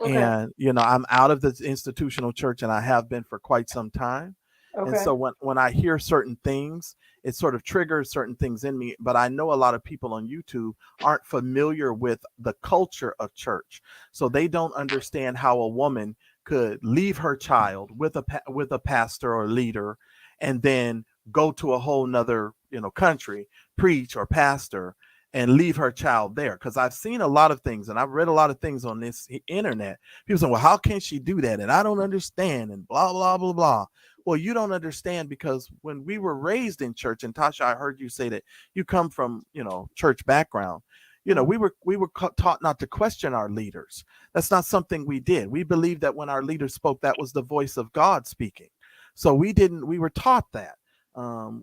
and, I'm out of the institutional church and I have been for quite some time. Okay. And so when I hear certain things, it sort of triggers certain things in me. But I know a lot of people on YouTube aren't familiar with the culture of church. So they don't understand how a woman could leave her child with a pastor or leader and then go to a whole nother, country, preach or pastor and leave her child there. Because I've seen a lot of things and I've read a lot of things on this internet. People say, well, how can she do that? And I don't understand and blah, blah, blah, blah. Well, you don't understand because when we were raised in church, and Tasha, I heard you say that you come from, church background. We were taught not to question our leaders. That's not something we did. We believed that when our leaders spoke, that was the voice of God speaking. So we were taught that.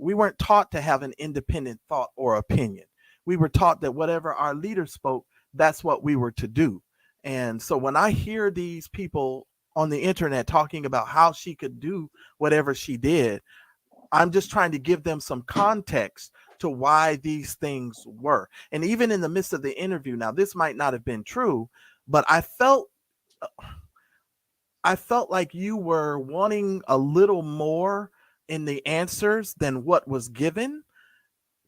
We weren't taught to have an independent thought or opinion. We were taught that whatever our leaders spoke, that's what we were to do. And so when I hear these people on the internet talking about how she could do whatever she did, I'm just trying to give them some context to why these things were. And even in the midst of the interview, now this might not have been true, but I felt like you were wanting a little more in the answers than what was given,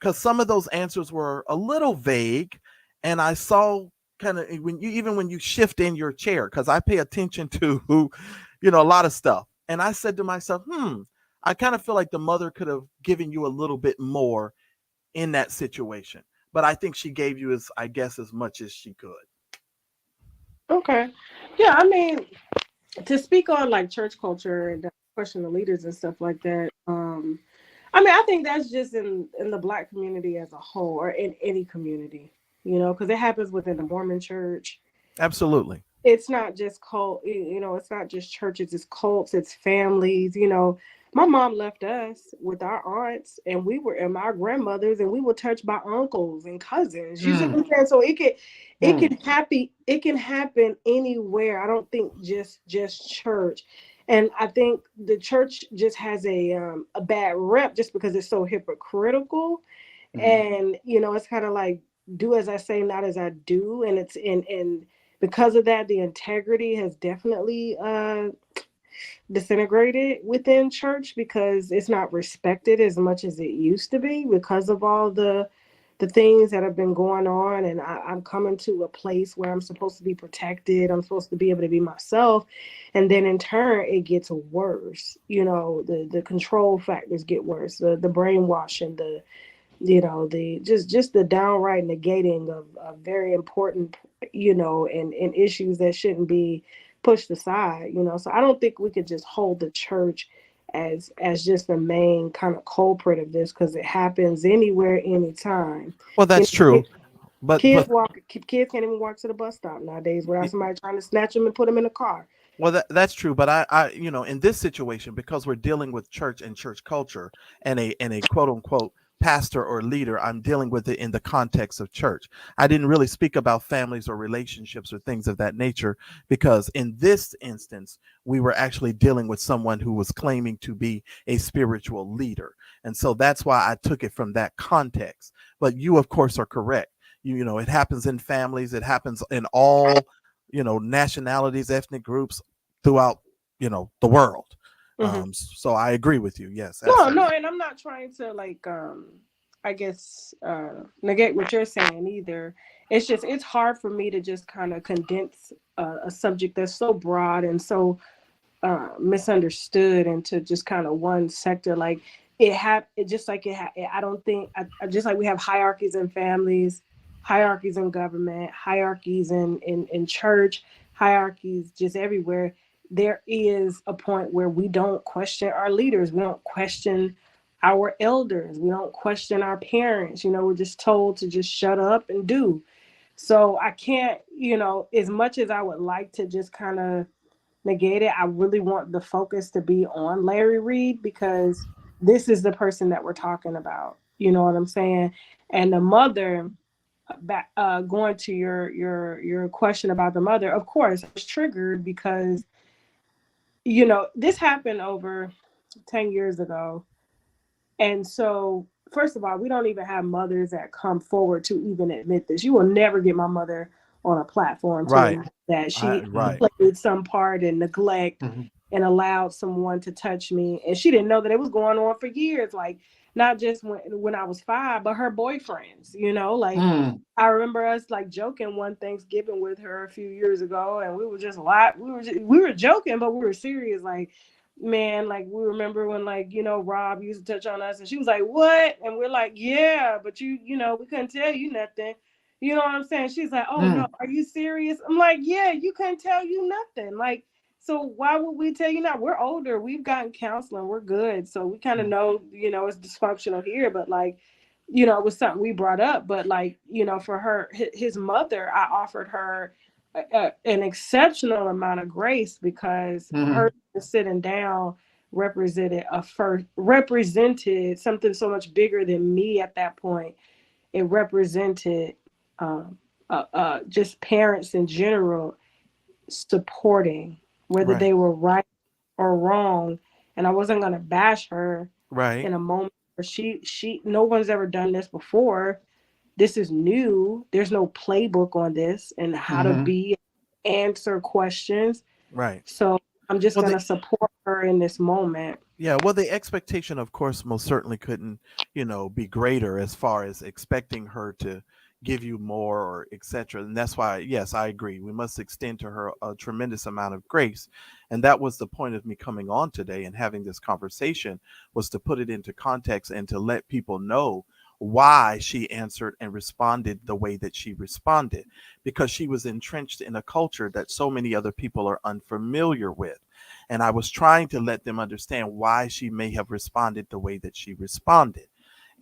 because some of those answers were a little vague. And I saw kind of when you shift in your chair, because I pay attention to a lot of stuff, And I said to myself, I kind of feel like the mother could have given you a little bit more in that situation. But I think she gave you as much as she could. Okay. Yeah, I mean, to speak on like church culture and question the leaders and stuff like that. I mean, I think that's just in the Black community as a whole, or in any community, because it happens within the Mormon church. Absolutely. It's not just cult, it's not just churches, it's cults, it's families. My mom left us with our aunts and my grandmothers, and we were touched by uncles and cousins. You see what I'm saying? So it can happen anywhere. I don't think just church. And I think the church just has a bad rep just because it's so hypocritical. And it's kind of like, do as I say, not as I do. And it's in because of that, the integrity has definitely disintegrated within church, because it's not respected as much as it used to be because of all the things that have been going on. And I'm coming to a place where I'm supposed to be protected. I'm supposed to be able to be myself. And then in turn, it gets worse. The control factors get worse, the brainwashing, the just the downright negating of very important, and issues that shouldn't be pushed aside. So I don't think we could just hold the church as just the main kind of culprit of this, because it happens anywhere, anytime. Well, that's true. But kids can't even walk to the bus stop nowadays without somebody trying to snatch them and put them in a car. Well, that's true. But I, in this situation, because we're dealing with church and church culture and a quote unquote pastor or leader, I'm dealing with it in the context of church. I didn't really speak about families or relationships or things of that nature, because in this instance, we were actually dealing with someone who was claiming to be a spiritual leader. And so that's why I took it from that context. But you, of course, are correct. It happens in families. It happens in all, nationalities, ethnic groups throughout, the world. So I agree with you. Yes. Absolutely. No, and I'm not trying to I guess negate what you're saying either. It's just, it's hard for me to just kind of condense a subject that's so broad and so misunderstood into just kind of one sector. Like just like we have hierarchies in families, hierarchies in government, hierarchies in church, hierarchies just everywhere. There is a point where we don't question our leaders. We don't question our elders. We don't question our parents. We're just told to just shut up and do. So I can't, as much as I would like to just kind of negate it, I really want the focus to be on Larry Reed, because this is the person that we're talking about. You know what I'm saying? And the mother, going to your question about the mother, of course, I was triggered because this happened over 10 years ago. And so, first of all, we don't even have mothers that come forward to even admit this. You will never get my mother on a platform to admit that she played some part in neglect and allowed someone to touch me. And she didn't know that it was going on for years. Like, not just when I was 5, but her boyfriends, I remember us joking one Thanksgiving with her a few years ago, and we were just we were joking, but we were serious. Like, man, we remember when Rob used to touch on us, and she was like, "What?" And we're like, "Yeah, but we couldn't tell you nothing." You know what I'm saying? She's like, "Oh no, are you serious?" I'm like, "Yeah, you couldn't tell you nothing." So why would we tell you now? We're older. We've gotten counseling. We're good. So we kind of know, it's dysfunctional here, but it was something we brought up. But for her, his mother, I offered her an exceptional amount of grace, because her sitting down represented something so much bigger than me at that point. It represented just parents in general supporting, whether they were right or wrong. And I wasn't going to bash her in a moment where she no one's ever done this before. This is new. There's no playbook on this and how to answer questions. Right. So I'm just going to support her in this moment. Yeah. Well, the expectation, of course, most certainly couldn't, be greater as far as expecting her to, give you more or etc. And that's why, yes, I agree. We must extend to her a tremendous amount of grace. And that was the point of me coming on today and having this conversation, was to put it into context and to let people know why she answered and responded the way that she responded, because she was entrenched in a culture that so many other people are unfamiliar with. And I was trying to let them understand why she may have responded the way that she responded.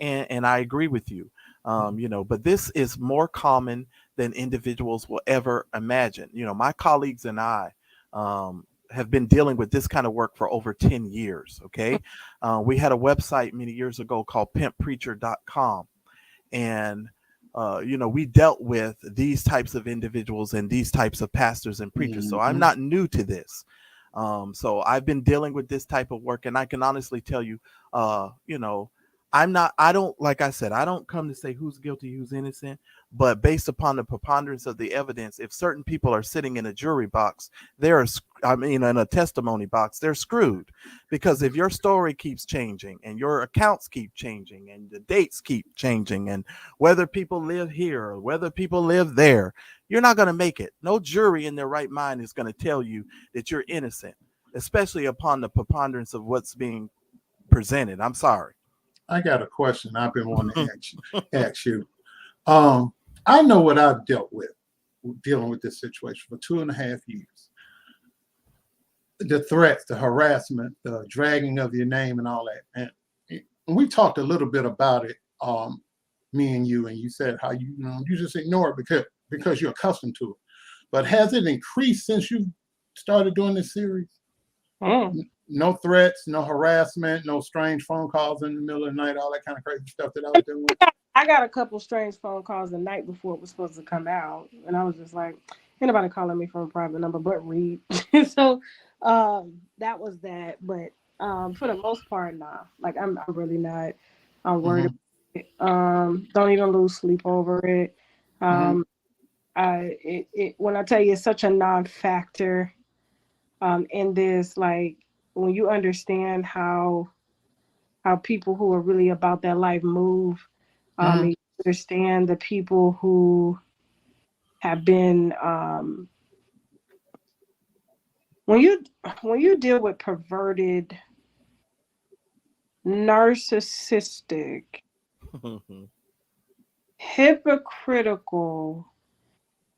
And I agree with you. But this is more common than individuals will ever imagine. My colleagues and I have been dealing with this kind of work for over 10 years. Okay. We had a website many years ago called pimppreacher.com. And we dealt with these types of individuals and these types of pastors and preachers. So I'm not new to this. So I've been dealing with this type of work, and I can honestly tell you, I don't, like I said, I don't come to say who's guilty, who's innocent, but based upon the preponderance of the evidence, if certain people are sitting in a jury box, in a testimony box, they're screwed. Because if your story keeps changing and your accounts keep changing and the dates keep changing and whether people live here or whether people live there, you're not going to make it. No jury in their right mind is going to tell you that you're innocent, especially upon the preponderance of what's being presented. I'm sorry. I got a question I've been wanting to ask you. I know what I've dealt with dealing with this situation for 2.5 years. The threats, the harassment, the dragging of your name and all that. And we talked a little bit about it, me and you said how you just ignore it because you're accustomed to it. But has it increased since you started doing this series? No threats, no harassment, no strange phone calls in the middle of the night, all that kind of crazy stuff that I was doing with. I got a couple strange phone calls the night before it was supposed to come out, and I was just like, ain't nobody calling me from a private number but Reed. So that was that. But for the most part, nah. Like I'm really not. I'm worried about it. Don't even lose sleep over it. When I tell you it's such a non-factor in this, like when you understand how people who are really about that life move, and you understand the people who have been when you deal with perverted, narcissistic, hypocritical,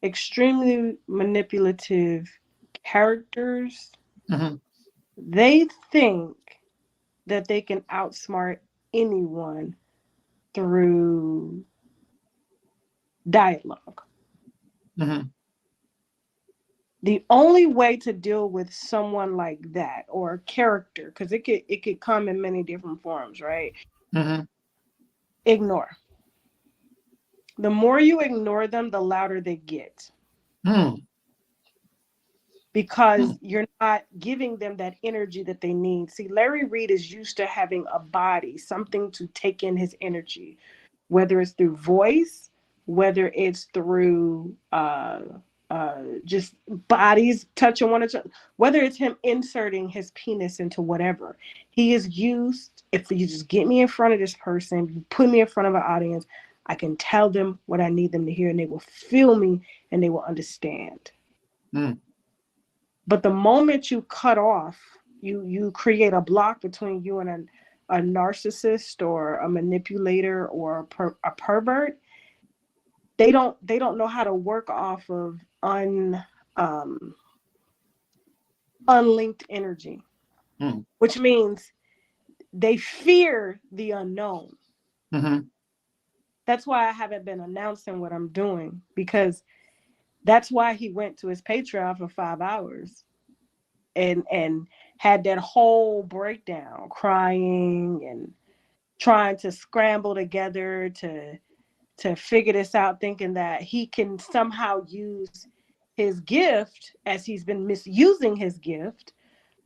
extremely manipulative characters, they think that they can outsmart anyone through dialogue. The only way to deal with someone like that, or a character, because it could come in many different forms, right? Ignore. The more you ignore them, the louder they get. Because you're not giving them that energy that they need. See, Larry Reed is used to having a body, something to take in his energy, whether it's through voice, whether it's through just bodies touching one another, whether it's him inserting his penis into whatever. He is used, if you just get me in front of this person, you put me in front of an audience, I can tell them what I need them to hear, and they will feel me and they will understand. But the moment you cut off, you create a block between you and a narcissist or a manipulator or a pervert. They don't know how to work off of unlinked energy, which means they fear the unknown. That's why I haven't been announcing what I'm doing, because that's why he went to his Patreon for 5 hours and had that whole breakdown, crying and trying to scramble together to figure this out, thinking that he can somehow use his gift, as he's been misusing his gift,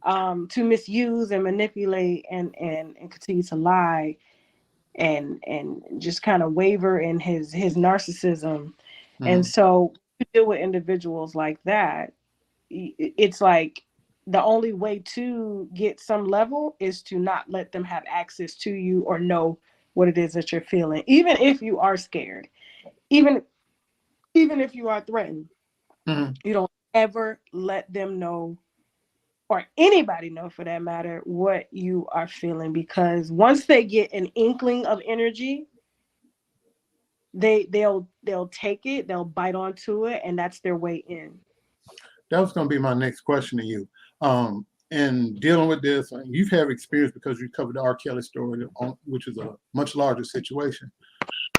to misuse and manipulate and continue to lie and just kind of waver in his narcissism. And so to deal with individuals like that, it's like the only way to get some level is to not let them have access to you or know what it is that you're feeling, even if you are scared, even if you are threatened, Mhm. you don't ever let them know, or anybody know for that matter, what you are feeling, because once they get an inkling of energy, they'll take it, they'll bite onto it, and that's their way in. That was going to be my next question to you. And dealing with this, you've had experience because you covered the R. Kelly story, which is a much larger situation.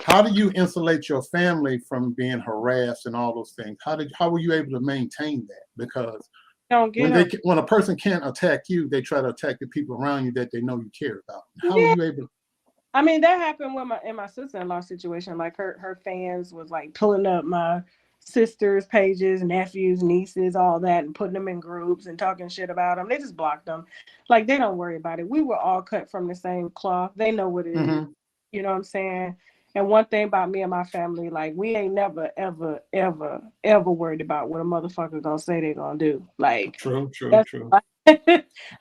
How do you insulate your family from being harassed and all those things? How were you able to maintain that? Because Don't get them. when a person can't attack you, they try to attack the people around you that they know you care about. How are Yeah. you able? I mean, that happened with my sister-in-law situation. Like her fans was like pulling up my sister's pages, nephews, nieces, all that, and putting them in groups and talking shit about them. They just blocked them. Like, they don't worry about it. We were all cut from the same cloth. They know what it is. You know what I'm saying? And one thing about me and my family, like, we ain't never, ever, ever, ever worried about what a motherfucker gonna say they gonna do. Like, True.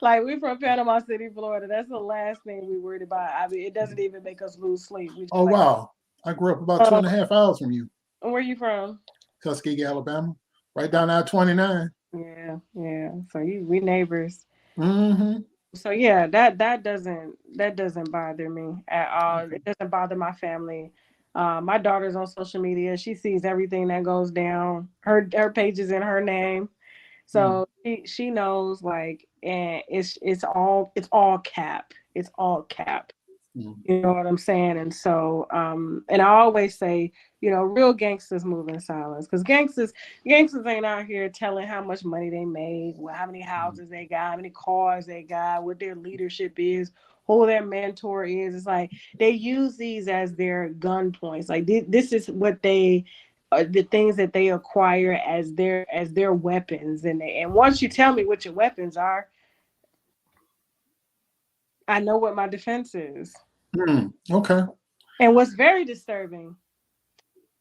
like, we from Panama City, Florida. That's the last thing we worried about. I mean, it doesn't even make us lose sleep. We just Oh, like, wow. I grew up about 2.5 hours from you, where you from? Tuskegee, Alabama, right down I-29. Yeah. So we neighbors. Mm-hmm. So yeah, that doesn't bother me at all. Okay. It doesn't bother my family. My daughter's on social media. She sees everything that goes down. Her page is in her name. So she knows, like, and it's all cap. It's all cap. You know what I'm saying? And so, and I always say, real gangsters move in silence, because gangsters ain't out here telling how much money they made, how many houses they got, how many cars they got, what their leadership is, who their mentor is. It's like they use these as their gun points. Like, this is what they, the things that they acquire as their weapons. And once you tell me what your weapons are, I know what my defense is. Okay. And what's very disturbing,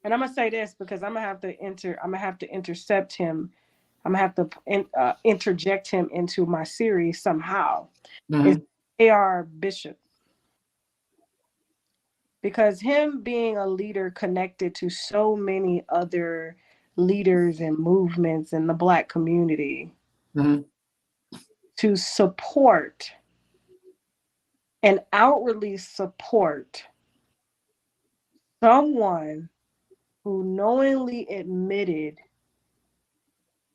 and I'm gonna say this because I'm gonna have to intercept him. I'm gonna have to interject him into my series somehow. Is A.R. Bishop, because him being a leader connected to so many other leaders and movements in the Black community, to support and outwardly support someone who knowingly admitted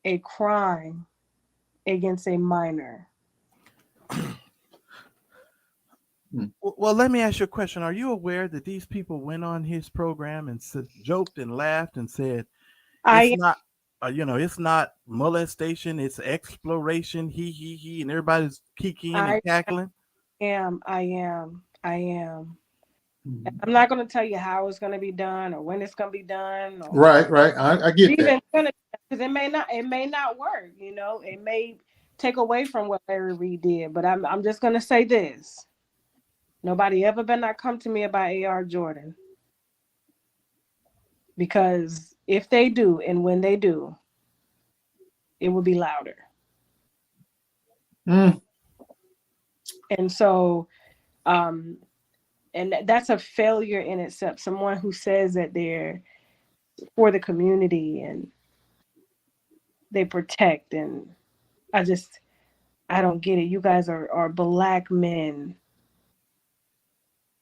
a crime against a minor. Well, let me ask you a question. Are you aware that these people went on his program and joked and laughed and said, it's not, it's not molestation, it's exploration, he, and everybody's kikiing and cackling? I am. I'm not going to tell you how it's going to be done or when it's going to be done. Or Right. I get that. Because it may not work. It may take away from what Larry Reed did. But I'm just going to say this: nobody ever better not come to me about A.R. Jordan, because if they do, and when they do, it will be louder. And so, and that's a failure in itself. Someone who says that they're for the community and they protect, and I don't get it. You guys are Black men,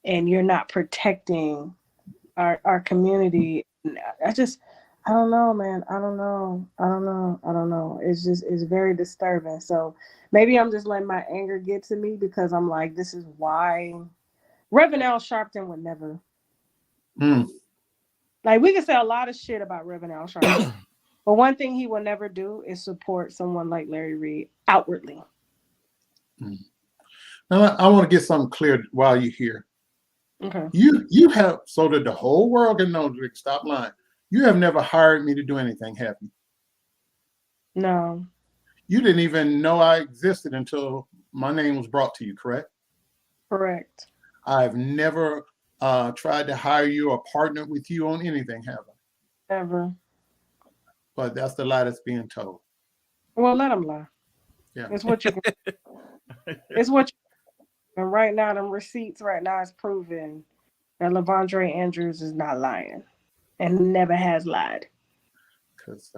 and you're not protecting our community. I don't know, man. I don't know. It's very disturbing. So maybe I'm just letting my anger get to me, because I'm like, this is why Reverend Al Sharpton would never. Like, we can say a lot of shit about Reverend Al Sharpton, but one thing he will never do is support someone like Larry Reed outwardly. Now, I want to get something clear while you're here. Okay. You have, so that the whole world can know, Rick, stop lying. You have never hired me to do anything, have you? No. You didn't even know I existed until my name was brought to you, correct? Correct. I've never tried to hire you or partner with you on anything, have I? Never. But that's the lie that's being told. Well, let them lie. Yeah. It's what you. It's what. And right now, the receipts right now is proving that Lavondre Andrews is not lying. and never has lied. Because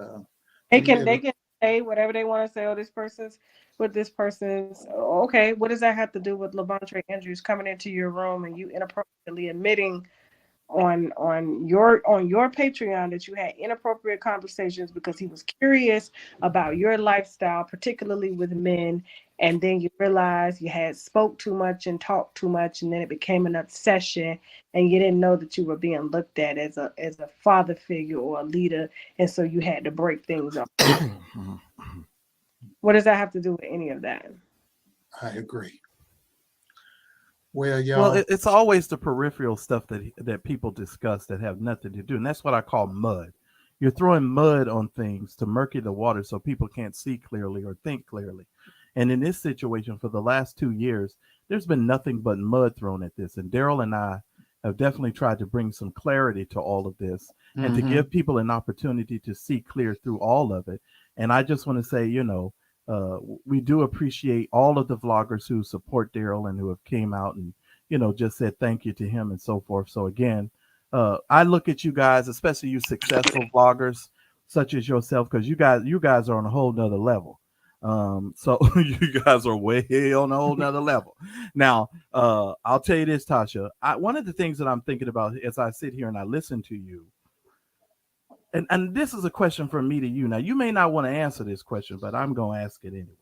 They can say whatever they want to say. Oh, this person's with this person's. Okay, what does that have to do with Levontre Andrews coming into your room and you inappropriately admitting on your Patreon that you had inappropriate conversations because he was curious about your lifestyle, particularly with men, and then you realized you had spoke too much and talked too much, and then it became an obsession, and you didn't know that you were being looked at as a father figure or a leader, and so you had to break things up. What does that have to do with any of that? I agree. Well, y'all. Well, it's always the peripheral stuff that people discuss that have nothing to do, and that's what I call mud. You're throwing mud on things to murky the water so people can't see clearly or think clearly. And in this situation, for the last 2 years, there's been nothing but mud thrown at this. And Daryl and I have definitely tried to bring some clarity to all of this and to give people an opportunity to see clear through all of it. And I just want to say, we do appreciate all of the vloggers who support Daryl and who have came out and, just said thank you to him and so forth. So again, I look at you guys, especially you successful vloggers such as yourself, because you guys are on a whole nother level. So you guys are way on a whole nother level. Now, I'll tell you this, Tasha, one of the things that I'm thinking about as I sit here and I listen to you, and this is a question from me to you. Now, you may not want to answer this question, but I'm going to ask it anyway.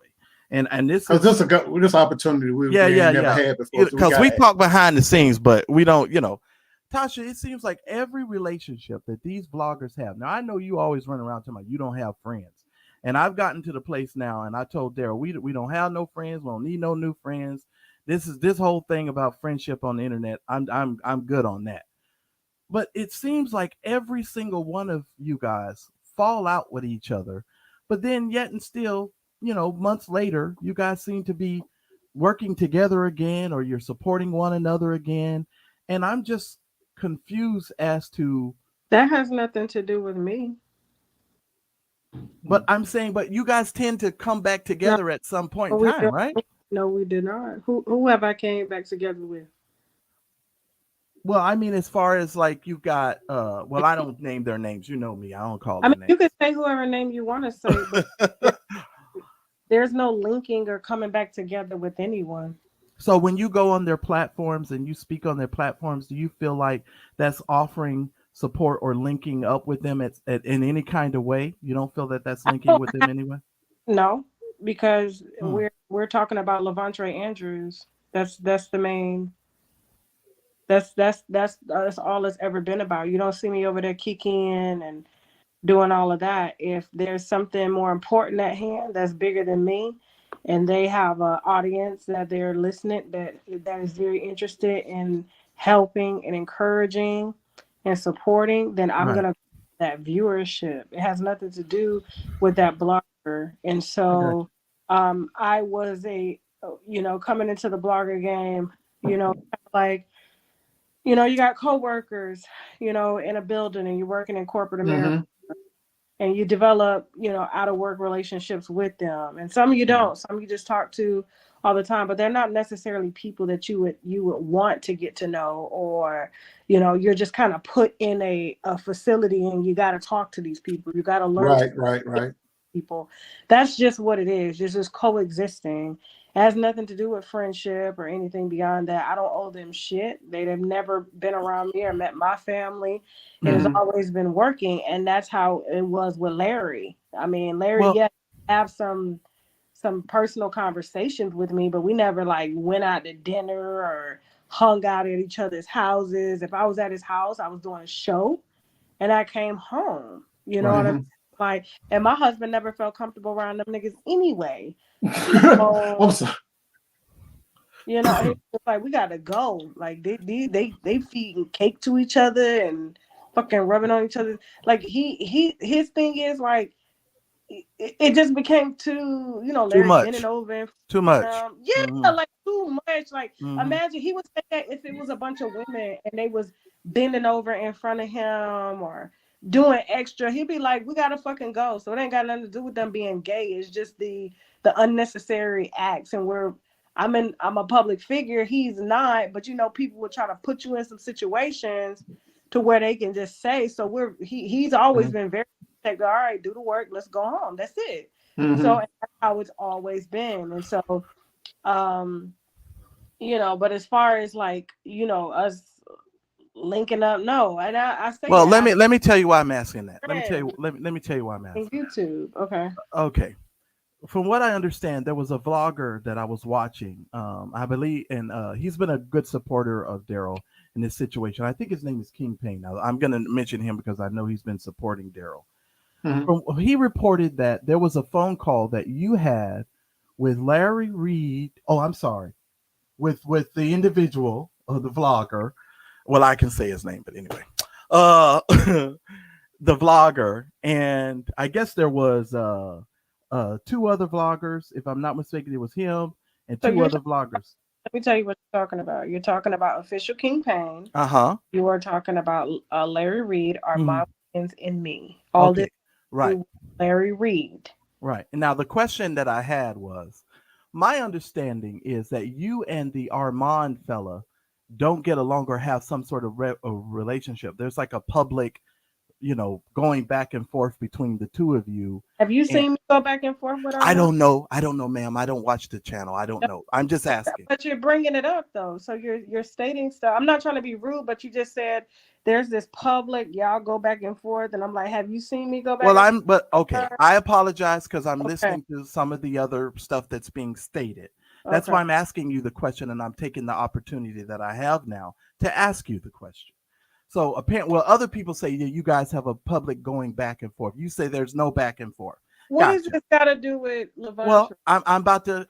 And this is this opportunity we never had before. Because we talk behind the scenes, but we don't, Tasha, it seems like every relationship that these bloggers have. Now, I know you always run around talking about you don't have friends. And I've gotten to the place now, and I told Daryl, we don't have no friends. We don't need no new friends. This whole thing about friendship on the internet, I'm good on that. But it seems like every single one of you guys fall out with each other. But then yet and still, months later, you guys seem to be working together again, or you're supporting one another again. And I'm just confused as to... That has nothing to do with me. But I'm saying, but you guys tend to come back together at some point in time, right? No, we did not. Who have I came back together with? Well, I mean, as far as like you got, well, I don't name their names. You know me. I don't call them names. You can say whoever name you want to say, but there's no linking or coming back together with anyone. So when you go on their platforms and you speak on their platforms, do you feel like that's offering support or linking up with them in any kind of way? You don't feel that that's linking with them anyway? No, because we're talking about Levontre Andrews. That's the main. That's all it's ever been about. You don't see me over there kicking and doing all of that. If there's something more important at hand that's bigger than me, and they have an audience that they're listening, that is very interested in helping and encouraging and supporting, then I'm gonna that viewership. It has nothing to do with that blogger. And so I was coming into the blogger game, like, you got coworkers, in a building, and you're working in corporate America, and you develop, out of work relationships with them. And some of you don't, some you just talk to all the time, but they're not necessarily people that you would want to get to know, or, you're just kind of put in a facility and you got to talk to these people. You got to learn. Right. People. That's just what it is. Just coexisting. It has nothing to do with friendship or anything beyond that. I don't owe them shit. They've never been around me or met my family. It has always been working, and that's how it was with Larry. I mean, Larry, have some personal conversations with me, but we never like went out to dinner or hung out at each other's houses. If I was at his house, I was doing a show, and I came home. You know what I mean? Like, and my husband never felt comfortable around them niggas anyway. I'm sorry. It's like, we gotta go. Like they feeding cake to each other and fucking rubbing on each other. Like his thing is like, it just became too, Larry too much. Bending over Too much. Like too much. Like imagine he would say that if it was a bunch of women and they was bending over in front of him or doing extra, he'd be like, we gotta fucking go. So it ain't got nothing to do with them being gay. It's just the unnecessary acts. And I'm a public figure, he's not, but people will try to put you in some situations to where they can just say. So he's always been very like, all right, do the work, let's go home. That's it. Mm-hmm. So that's how it's always been. And so but as far as like, us linking up, no. And I say, well, let me tell you why I'm asking that. Let me tell you why I'm asking. YouTube. Okay. From what I understand, there was a vlogger that I was watching. I believe, and he's been a good supporter of Daryl in this situation. I think his name is King Payne. Now, I'm going to mention him because I know he's been supporting Daryl. Mm-hmm. He reported that there was a phone call that you had with Larry Reed. Oh, I'm sorry, with the individual, the vlogger. Well, I can say his name, but anyway, the vlogger, and I guess there was 2 other vloggers. If I'm not mistaken, it was him and 2 other vloggers. Let me tell you what you're talking about. You're talking about Official King Payne. You are talking about Larry Reed, Armand Williams, and me. All this, right? Larry Reed. Right. And now the question that I had was, my understanding is that you and the Armand fella don't get along or have some sort of relationship. There's like a public, going back and forth between the 2 of you. Have you seen me go back and forth with Armand? I don't know, ma'am. I don't watch the channel. I don't know. I'm just asking. But you're bringing it up though. So you're stating stuff. I'm not trying to be rude, but you just said there's this public, y'all go back and forth. And I'm like, have you seen me go back? Well, okay. I apologize because I'm listening to some of the other stuff that's being stated. That's why I'm asking you the question, and I'm taking the opportunity that I have now to ask you the question. So apparently, other people say you guys have a public going back and forth. You say there's no back and forth. What does this got to do with Levant? Well, I'm gonna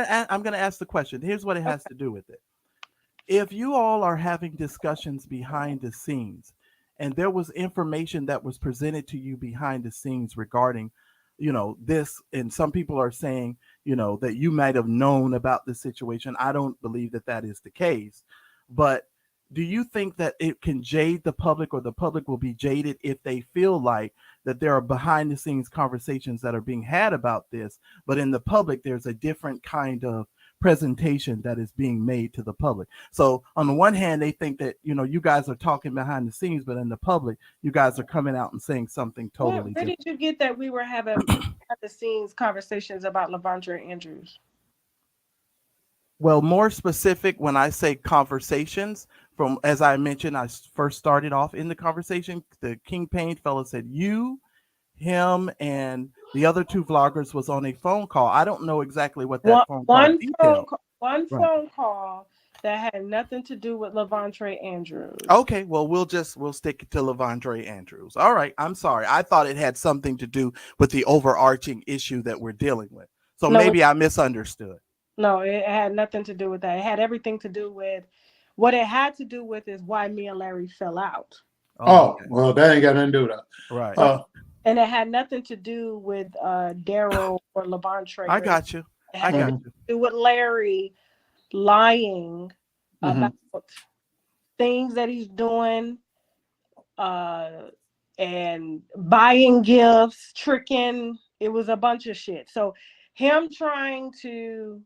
ask the question. Here's what it has to do with it. If you all are having discussions behind the scenes, and there was information that was presented to you behind the scenes regarding, this, and some people are saying, that you might have known about this situation. I don't believe that is the case, but do you think that it can jade the public, or the public will be jaded if they feel like that there are behind the scenes conversations that are being had about this, but in the public, there's a different kind of presentation that is being made to the public? So on the one hand, they think that, you guys are talking behind the scenes, but in the public, you guys are coming out and saying something totally different. Where did you get that we were having behind the scenes conversations about Levandre Andrews? Well, more specific, when I say conversations, from, as I mentioned, I first started off in the conversation, the King Payne fellow said you, him, and the other 2 vloggers was on a phone call. I don't know exactly what that phone call One phone call that had nothing to do with Levandre Andrews. Okay, well, we'll stick to Levandre Andrews. All right, I'm sorry. I thought it had something to do with the overarching issue that we're dealing with. So maybe I misunderstood. No, it had nothing to do with that. It had everything to do with what it had to do with is why me and Larry fell out. Okay. Well, that ain't got nothing to do with that. Right. And it had nothing to do with Daryl or Levandre. I got you. It had nothing to do with Larry lying about things that he's doing and buying gifts, tricking. It was a bunch of shit. So him trying to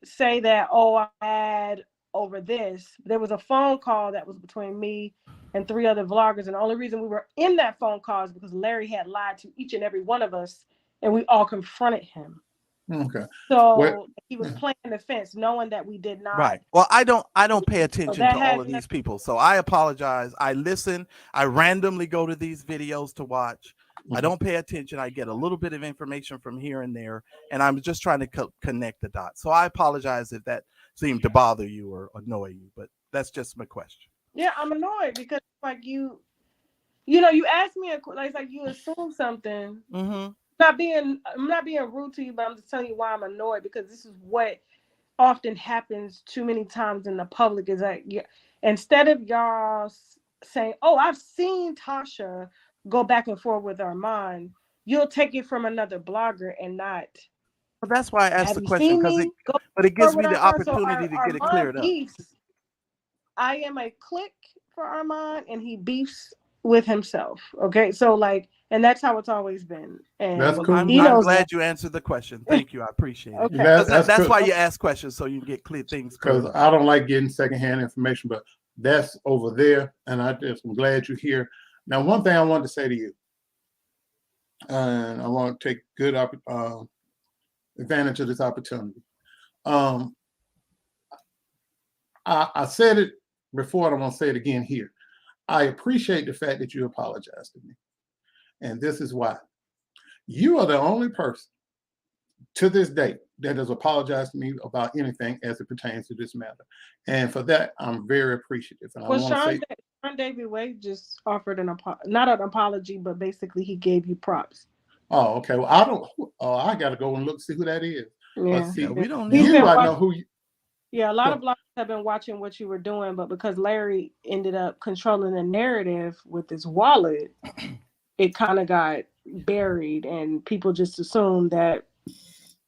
say that, I had over this, there was a phone call that was between me and 3 other vloggers, and the only reason we were in that phone call is because Larry had lied to each and every one of us, and we all confronted him. Okay. So he was playing the fence, knowing that we did not. Right. Well, I don't pay attention to all of these people, so I apologize. I listen. I randomly go to these videos to watch. I don't pay attention. I get a little bit of information from here and there, and I'm just trying to connect the dots. So I apologize if that seemed to bother you or annoy you, but that's just my question. Yeah, I'm annoyed because like you asked me like you assume something. Mm-hmm. I'm not being rude to you, but I'm just telling you why I'm annoyed, because this is what often happens too many times in the public, is that instead of y'all saying, I've seen Tasha go back and forth with Armand, you'll take it from another blogger and not. Well, that's why I asked the question, but it gives me the opportunity to get it cleared up. I am a click for Armand, and he beefs with himself. Okay, so and that's how it's always been. And that's cool. I'm glad you answered the question. Thank you. I appreciate it. Okay. That's why you ask questions, so you can get clear things. Because I don't like getting secondhand information, but that's over there, and I'm glad you're here. Now, one thing I wanted to say to you, and I want to take good advantage of this opportunity. I said it before, and I'm going to say it again here. I appreciate the fact that you apologized to me, and this is why. You are the only person to this day that has apologized to me about anything as it pertains to this matter. And for that, I'm very appreciative. And well, Sean David Wade just offered not an apology, but basically he gave you props. Oh, okay. Well, I got to go and see who that is. Yeah. See, we don't know. I know who you. Yeah, a lot of bloggers have been watching what you were doing, but because Larry ended up controlling the narrative with his wallet, it kind of got buried, and people just assumed that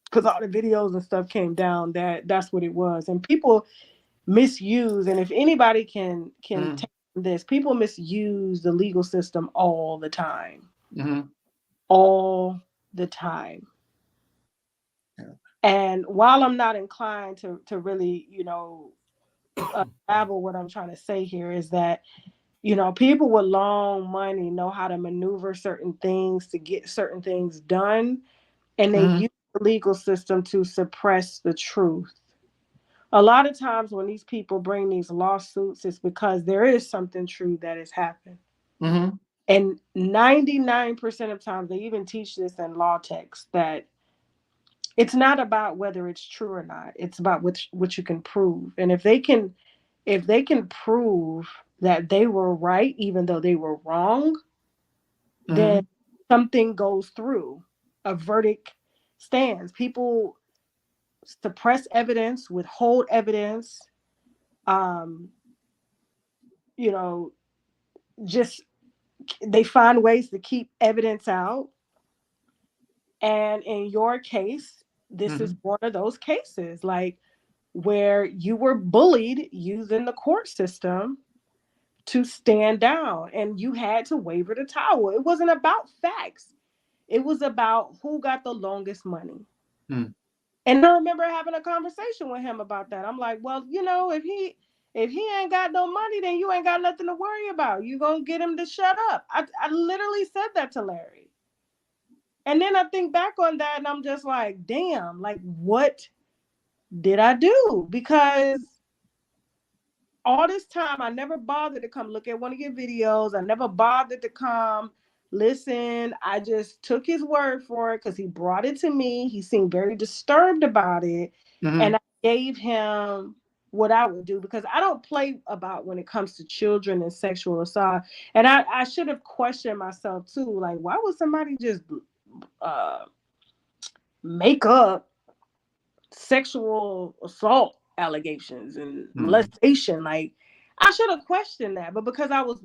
because all the videos and stuff came down that's what it was. And people misuse, and if anybody can take this, people misuse the legal system all the time. All the time. Yeah. And while I'm not inclined to really, unravel what I'm trying to say here is that, people with long money know how to maneuver certain things to get certain things done, and they use the legal system to suppress the truth. A lot of times when these people bring these lawsuits, it's because there is something true that has happened. And 99% of times, they even teach this in law text, that it's not about whether it's true or not. It's about what you can prove. And if they can prove that they were right, even though they were wrong, then something goes through. A verdict stands. People suppress evidence, withhold evidence, just they find ways to keep evidence out. And in your case, this is one of those cases, like where you were bullied using the court system to stand down, and you had to waver the towel. It wasn't about facts. It was about who got the longest money. And I remember having a conversation with him about that. I'm like, well, if he ain't got no money, then you ain't got nothing to worry about. You gonna get him to shut up. I literally said that to Larry. And then I think back on that and I'm just like, damn, like what did I do? Because all this time I never bothered to come look at one of your videos. I never bothered to come listen. I just took his word for it because he brought it to me. He seemed very disturbed about it. And I gave him what I would do, because I don't play about when it comes to children and sexual assault. And I should have questioned myself too. Like, why would somebody just make up sexual assault allegations and molestation? Like, I should have questioned that, but because I was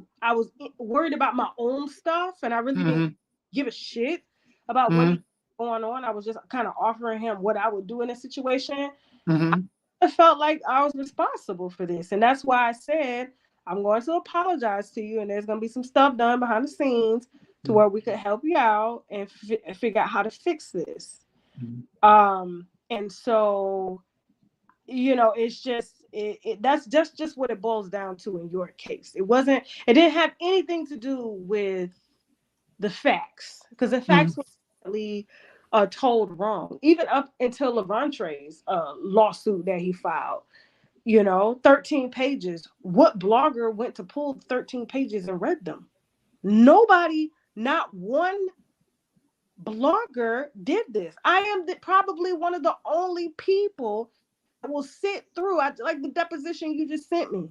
worried about my own stuff, and I really didn't give a shit about what was going on. I was just kind of offering him what I would do in a situation. I felt like I was responsible for this, and that's why I said I'm going to apologize to you, and there's going to be some stuff done behind the scenes to where we could help you out and figure out how to fix this. And so, it's just that's just what it boils down to in your case. It didn't have anything to do with the facts, because the facts were really told wrong, even up until Levantre's lawsuit that he filed. 13 pages. What blogger went to pull 13 pages and read them? Nobody, not one blogger did this. I am probably one of the only people that will sit through. Like the deposition you just sent me.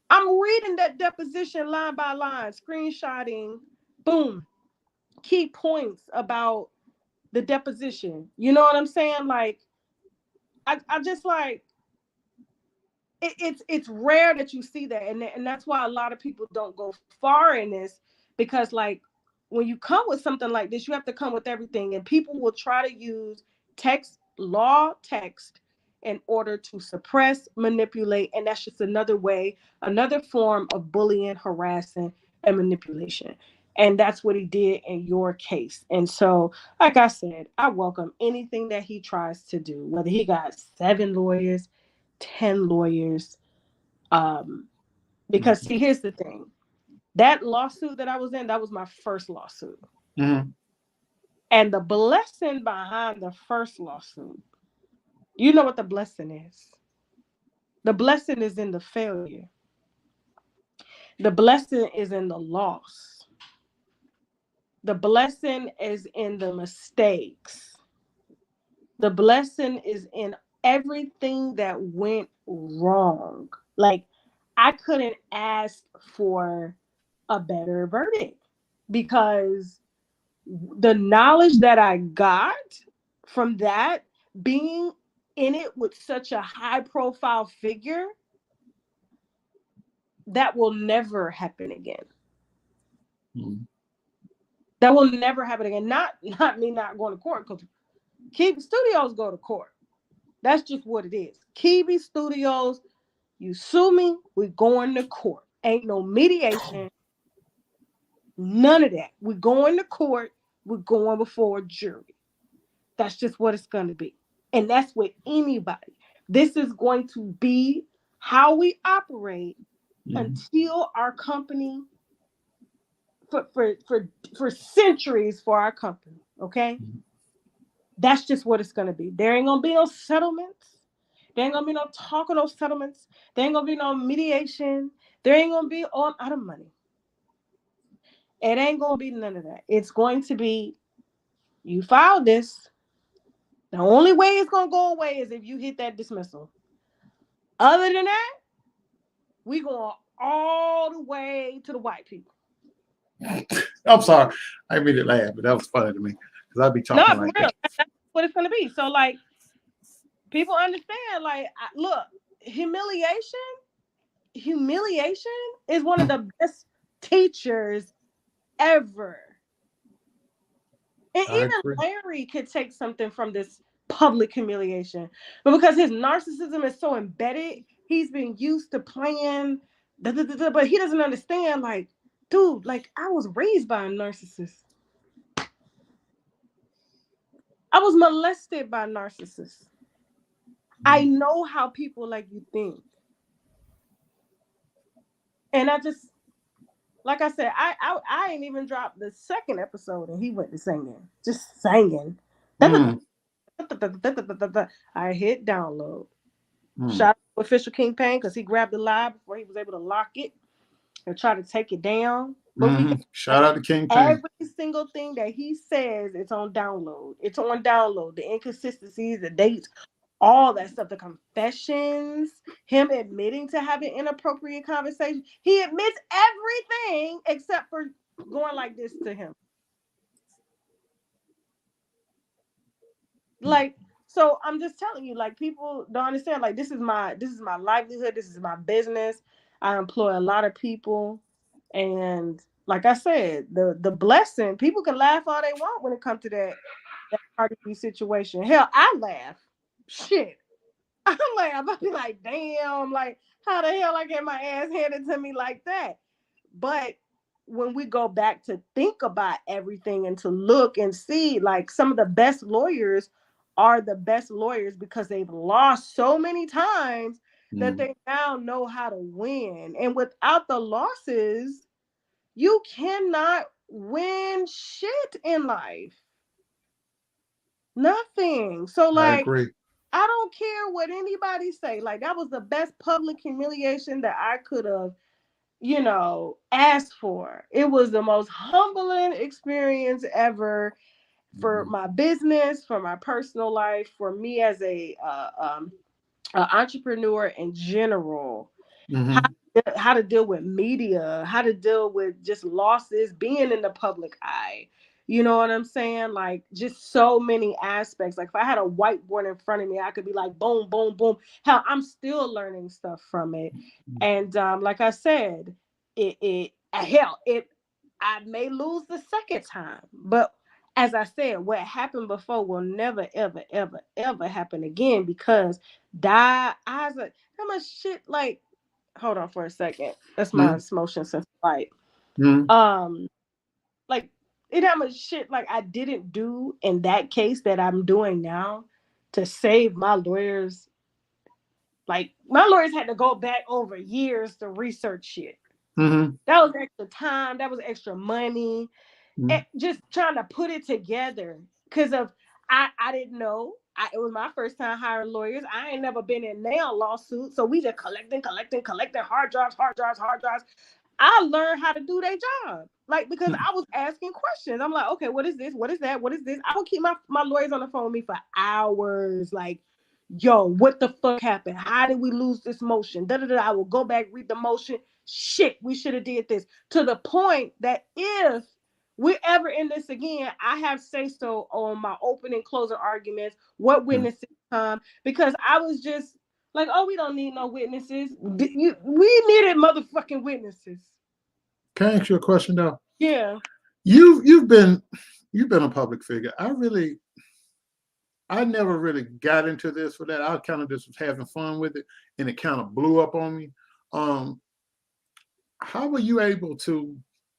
I'm reading that deposition line by line, screenshotting, boom, key points about the deposition. You know what I'm saying? Like, I just like, it's rare that you see that, and that's why a lot of people don't go far in this, because like when you come with something like this, you have to come with everything, and people will try to use law text in order to suppress, manipulate, and that's just another form of bullying, harassing, and manipulation. And that's what he did in your case. And so, like I said, I welcome anything that he tries to do, whether he got 7 lawyers, 10 lawyers. Because see, here's the thing. That lawsuit that I was in, that was my first lawsuit. Mm-hmm. And the blessing behind the first lawsuit, you know what the blessing is? The blessing is in the failure. The blessing is in the loss. The blessing is in the mistakes. The blessing is in everything that went wrong. Like, I couldn't ask for a better verdict because the knowledge that I got from that, being in it with such a high profile figure, that will never happen again. Mm-hmm. That will never happen again. Not me not going to court, because Kiwi Studios go to court. That's just what it is. Kiwi Studios, you sue me, we're going to court. Ain't no mediation. None of that. We're going to court. We're going before a jury. That's just what it's going to be. And that's with anybody. This is going to be how we operate until our company, for centuries for our company. Okay? That's just what it's going to be. There ain't going to be no settlements. There ain't going to be no talk of no settlements. There ain't going to be no mediation. There ain't going to be, oh, I'm out of money. It ain't going to be none of that. It's going to be, you filed this. The only way it's going to go away is if you hit that dismissal. Other than that, we going all the way to the white people. I'm sorry. I made it laugh, but that was funny to me because I'd be talking No, for like real. that. That's what it's going to be. So, like, people understand, like, look, humiliation is one of the best teachers ever. And even Larry could take something from this public humiliation. But because his narcissism is so embedded, he's been used to playing, but he doesn't understand, like, dude, like, I was raised by a narcissist. I was molested by narcissists. I know how people like you think. And I just, like I said, I ain't even dropped the second episode and he went to singing. Just singing. I hit download. Shout out to Official King Pain because he grabbed the live before he was able to lock it and try to take it down. But shout out to King Pain. Every single thing that he says, it's on download. It's on download. The inconsistencies, the dates, all that stuff, the confessions, him admitting to having inappropriate conversations. He admits everything except for going like this to him. Like, so I'm just telling you, like, people don't understand, like, this is my livelihood, this is my business. I employ a lot of people. And like I said, the blessing, people can laugh all they want when it comes to that Cardi B situation. Hell, I laugh. Shit. I laugh. I be like, damn, like, how the hell I get my ass handed to me like that? But when we go back to think about everything and to look and see, like, some of the best lawyers are the best lawyers because they've lost so many times that they now know how to win. And without the losses, you cannot win shit in life. Nothing. So, like, I agree. I don't care what anybody say. Like, that was the best public humiliation that I could have, asked for. It was the most humbling experience ever for my business, for my personal life, for me as a entrepreneur in general. How to deal with media, how to deal with just losses, being in the public eye. You know what I'm saying? Like, just so many aspects. Like, if I had a whiteboard in front of me, I could be like, boom, boom, boom. Hell, I'm still learning stuff from it. And like I said, I may lose the second time, but as I said, what happened before will never, ever, ever, ever happen again, because how much shit, like, hold on for a second. That's my motion sensor light. Like, it how much shit, like, I didn't do in that case that I'm doing now to save my lawyers Like my lawyers had to go back over years to research shit. Mm-hmm. That was extra time. That was extra money. Mm-hmm. And just trying to put it together because of I didn't know. It was my first time hiring lawyers. I ain't never been in nail lawsuits. So we just collecting hard drives. I learned how to do their job. Like, because I was asking questions. I'm like, okay, what is this? What is that? What is this? I would keep my lawyers on the phone with me for hours. Like, yo, what the fuck happened? How did we lose this motion? I will go back, read the motion. Shit, we should have did this. To the point that if we're ever in this again, I have say so on my open and closing arguments, what witnesses come, because I was just like, oh, we don't need no witnesses. We needed motherfucking witnesses. Can I ask you a question though? Yeah. You've been a public figure. I never really got into this for that. I kind of just was having fun with it, and it kind of blew up on me. How were you able to,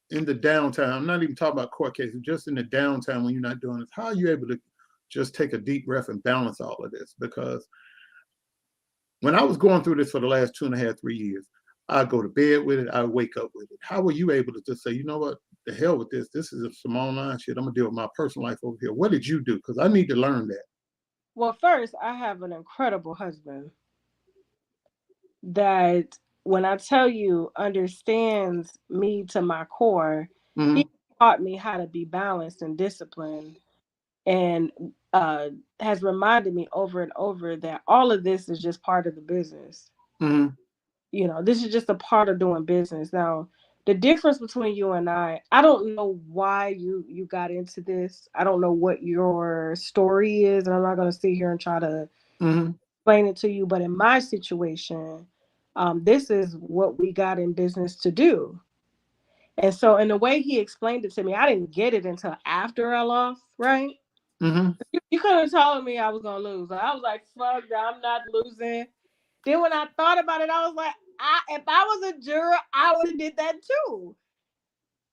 in the downtime, I'm not even talking about court cases, just in the downtime when you're not doing this, how are you able to just take a deep breath and balance all of this? Because when I was going through this for the last 2.5, 3 years, I go to bed with it, I wake up with it. How were you able to just say, you know what, the hell with this? This is some online shit. I'm gonna deal with my personal life over here. What did you do? Because I need to learn that. Well, first, I have an incredible husband that, when I tell you, understands me to my core. Mm-hmm. He taught me how to be balanced and disciplined, and has reminded me over and over that all of this is just part of the business. Mm-hmm. You know, this is just a part of doing business. Now, the difference between you and I don't know why you got into this. I don't know what your story is, and I'm not going to sit here and try to explain it to you. But in my situation, this is what we got in business to do. And so, in the way he explained it to me, I didn't get it until after I lost, right? Mm-hmm. You couldn't have told me I was going to lose. I was like, fuck, I'm not losing. Then when I thought about it, I was like, if I was a juror, I would have did that too.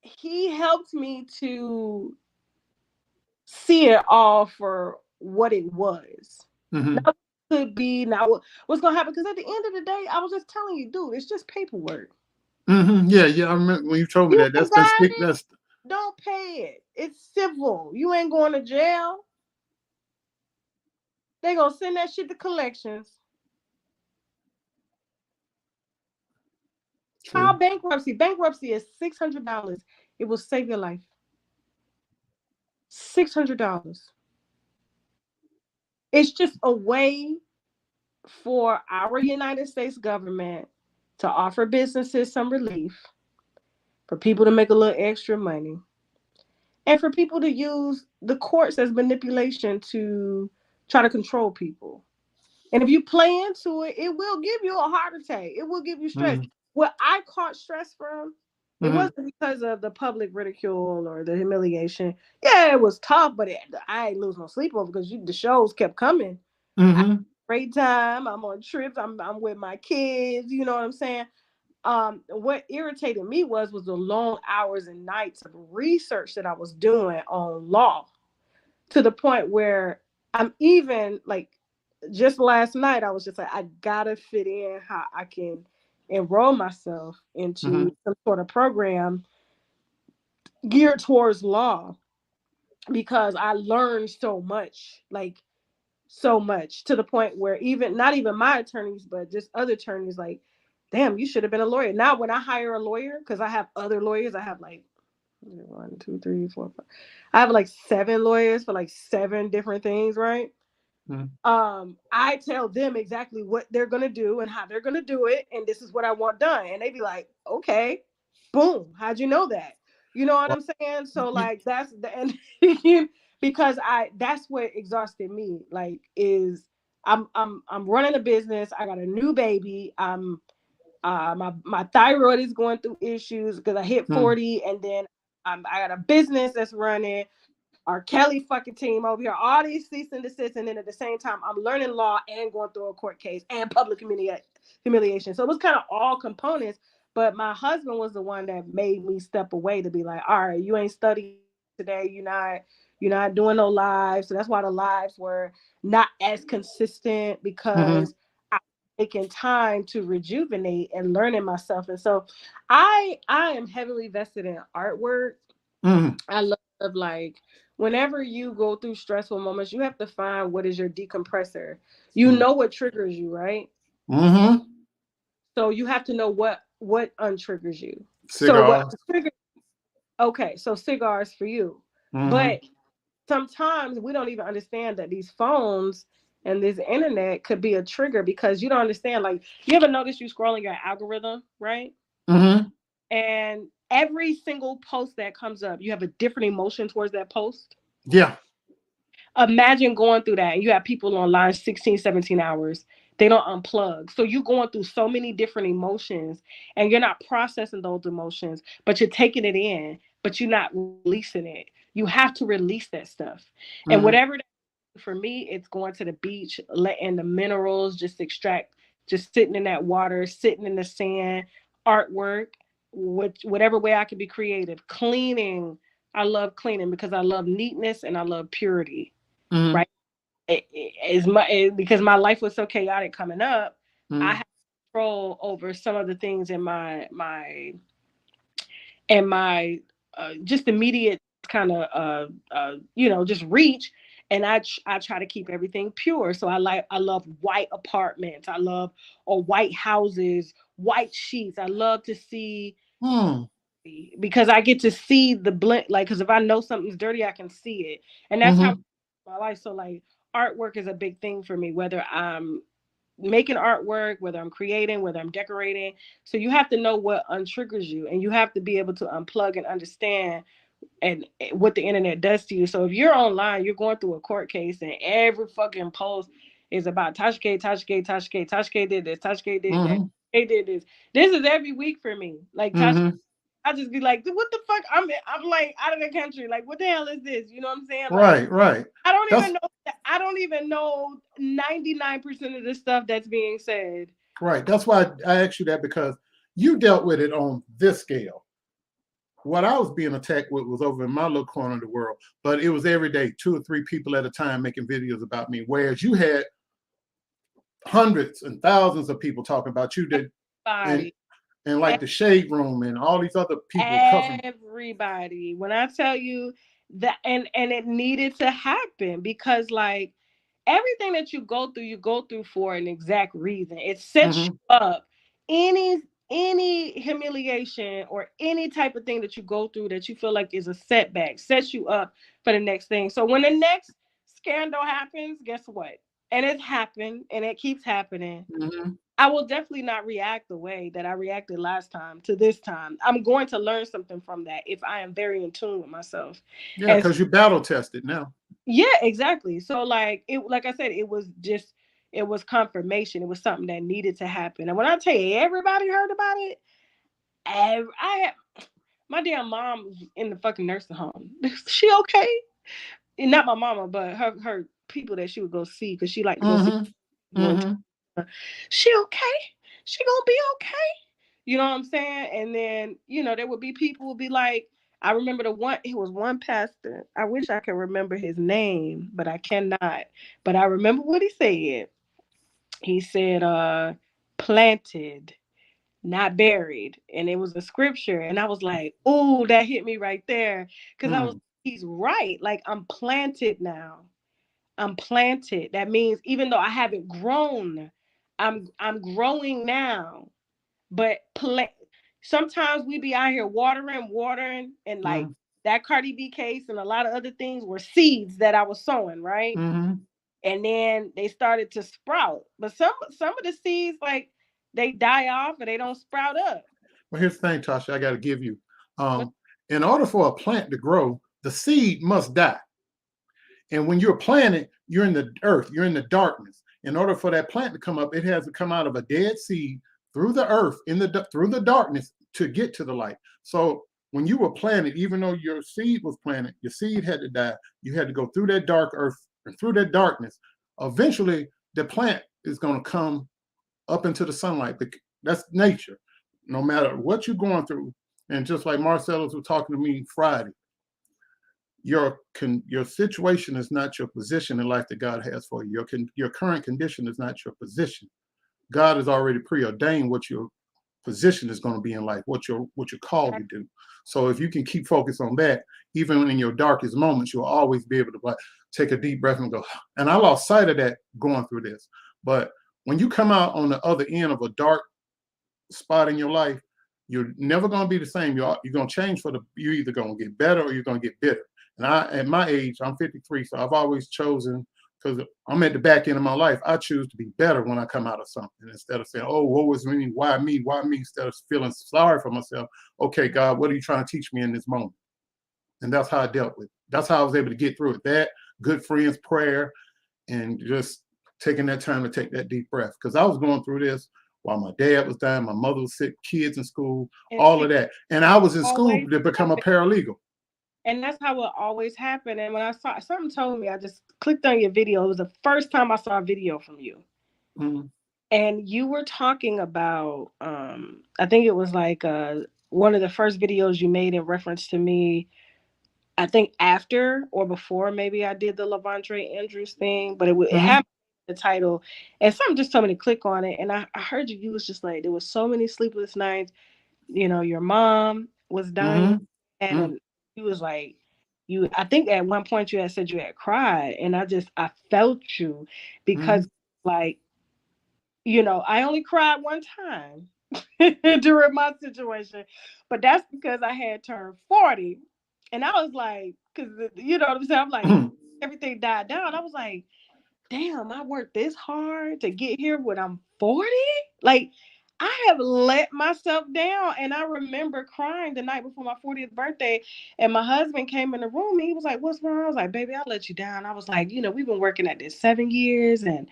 He helped me to see it all for what it was. Mm-hmm. Now, could be now what's gonna happen, because at the end of the day, I was just telling you, dude, it's just paperwork. Mm-hmm. Yeah. I remember when you told me You that. That's don't pay it. It's civil. You ain't going to jail. They gonna send that shit to collections. File bankruptcy. Bankruptcy is $600. It will save your life. $600. It's just a way for our United States government to offer businesses some relief, for people to make a little extra money, and for people to use the courts as manipulation to try to control people. And if you play into it, it will give you a heart attack. It will give you stress. Mm-hmm. What I caught stress from, it Mm-hmm. wasn't because of the public ridicule or the humiliation. Yeah, it was tough, but I ain't lose no sleep over, because the shows kept coming. Mm-hmm. Great time. I'm on trips. I'm with my kids. You know what I'm saying? What irritated me was the long hours and nights of research that I was doing on law, to the point where I'm even like, just last night, I was just like, I gotta fit in how I can enroll myself into some sort of program geared towards law, because I learned so much, like so much, to the point where even not even my attorneys, but just other attorneys, like, damn, you should have been a lawyer. Now, when I hire a lawyer, because I have other lawyers, I have like 1, 2, 3, 4, 5. I have like 7 lawyers for like 7 different things, right? I tell them exactly what they're gonna do and how they're gonna do it, and this is what I want done. And they be like, okay, boom, how'd you know that? You know what I'm saying? So like, that's the end. Because that's what exhausted me. Like, is I'm running a business. I got a new baby. My thyroid is going through issues because I hit 40, and then I got a business that's running. Our Kelly fucking team over here, all these cease and desist, and then at the same time, I'm learning law and going through a court case and public humiliation. So it was kind of all components, but my husband was the one that made me step away, to be like, all right, you ain't studying today, you're not doing no lives. So that's why the lives were not as consistent, because taking time to rejuvenate and learning myself. And so I am heavily vested in artwork. Mm-hmm. I love like whenever you go through stressful moments, you have to find what is your decompressor. You know what triggers you, right? Mm-hmm. So you have to know what untriggers you. So what Cigars. triggers, okay, so cigars for you. Mm-hmm. But sometimes we don't even understand that these phones and this internet could be a trigger because you don't understand. Like, you ever notice you scrolling your algorithm, right? Mm-hmm. And every single post that comes up, you have a different emotion towards that post. Yeah. Imagine going through that and you have people online 16, 17 hours. They don't unplug. So you're going through so many different emotions and you're not processing those emotions, but you're taking it in, but you're not releasing it. You have to release that stuff. And Mm-hmm. whatever for me, it's going to the beach, letting the minerals just extract, just sitting in that water, sitting in the sand, artwork, whatever way I can be creative. Cleaning. I love cleaning because I love neatness and I love purity. Mm-hmm. Right? Because my life was so chaotic coming up. I Mm-hmm. had control over some of the things in my just immediate kind of just reach. And I try to keep everything pure. So I love white apartments. I love or white houses, white sheets. I love to see, Mm-hmm. because I get to see the blend. Like, because if I know something's dirty, I can see it, and that's how Mm-hmm. my life. So like, artwork is a big thing for me. Whether I'm making artwork, whether I'm creating, whether I'm decorating. So you have to know what untriggers you, and you have to be able to unplug and understand and what the internet does to you. So if you're online, you're going through a court case, and every fucking post is about Tasha K, Tasha K, Tasha K, Tasha K did this, Tasha K did that, Mm-hmm. they did this. This is every week for me. Like, Tasha, Mm-hmm. I just be like, what the fuck? I'm like out of the country. Like, what the hell is this? You know what I'm saying? Like, Right, right. I don't even That's know. I don't even know 99% of the stuff that's being said. right. That's why I asked you that, because you dealt with it on this scale. What I was being attacked with was over in my little corner of the world, but it was every day, 2 or 3 people at a time making videos about me. Whereas you had hundreds and thousands of people talking about you, that and Everybody, and like the Shade Room and all these other people covering. everybody. When I tell you that, and it needed to happen because like everything that you go through for an exact reason. It sets you Mm-hmm. up. Any humiliation or any type of thing that you go through that you feel like is a setback sets you up for the next thing. So when the next scandal happens, guess what? And it's happened and it keeps happening. Mm-hmm. I will definitely not react the way that I reacted last time to this time. I'm going to learn something from that if I am very in tune with myself. Yeah, And because you battle tested now. yeah, exactly. So like I said, it was confirmation. It was something that needed to happen. And when I tell you everybody heard about it, I had my damn mom was in the fucking nursing home. She okay? Not my mama, but her people that she would go see because she liked to go see Mm-hmm. people and Mm-hmm. she okay? She gonna be okay? You know what I'm saying? And then, there would be people would be like, I remember it was one pastor. I wish I could remember his name, but I cannot. But I remember what he said. He said, planted, not buried. And it was a scripture. And I was like, oh, that hit me right there. Cause Mm-hmm. he's right. Like, I'm planted now. I'm planted. That means even though I haven't grown, I'm growing now. But sometimes we be out here watering, and like that Cardi B case and a lot of other things were seeds that I was sowing, right? Mm-hmm. And then they started to sprout. But some of the seeds, like, they die off and they don't sprout up. Well, here's the thing, Tasha, I got to give you. In order for a plant to grow, the seed must die. And when you're planted, you're in the earth, you're in the darkness. In order for that plant to come up, it has to come out of a dead seed through the earth, through the darkness to get to the light. So when you were planted, even though your seed was planted, your seed had to die. You had to go through that dark earth and through that darkness. Eventually, the plant is going to come up into the sunlight. That's nature. No matter what you're going through, and just like Marcellus was talking to me Friday, your situation is not your position in life that God has for you. Your current condition is not your position. God has already preordained what your position is going to be in life, what you're called to do. So if you can keep focused on that, even in your darkest moments, you'll always be able to like take a deep breath and go. And I lost sight of that going through this. But when you come out on the other end of a dark spot in your life, you're never going to be the same. You're going to change you're either going to get better or you're going to get bitter. And at my age, I'm 53, so I've always chosen, because I'm at the back end of my life, I choose to be better when I come out of something instead of saying, oh, woe is me, why me, instead of feeling sorry for myself. Okay, God, what are you trying to teach me in this moment? And that's how I dealt with it. That's how I was able to get through it. That, good friends, prayer, and just taking that time to take that deep breath. Because I was going through this while my dad was dying, my mother was sick, kids in school, all of that. And I was in school to become a paralegal. And that's how it always happened. And when I saw something told me, I just clicked on your video. It was the first time I saw a video from you. Mm-hmm. And you were talking about, I think it was like one of the first videos you made in reference to me. I think after or before maybe I did the Levante Andrews thing, but it had the title. And something just told me to click on it. And I heard you was just like, there was so many sleepless nights. You know, your mom was dying. And he was like, I think at one point you had said you had cried, and I felt you because like, you know, I only cried one time during my situation, but that's because I had turned 40. And I was like, because, you know what I'm saying? I'm like, everything died down. I was like, damn, I worked this hard to get here when I'm 40? Like, I have let myself down. And I remember crying the night before my 40th birthday. And my husband came in the room and he was like, what's wrong? I was like, baby, I let you down. I was like, you know, we've been working at this 7 years. And,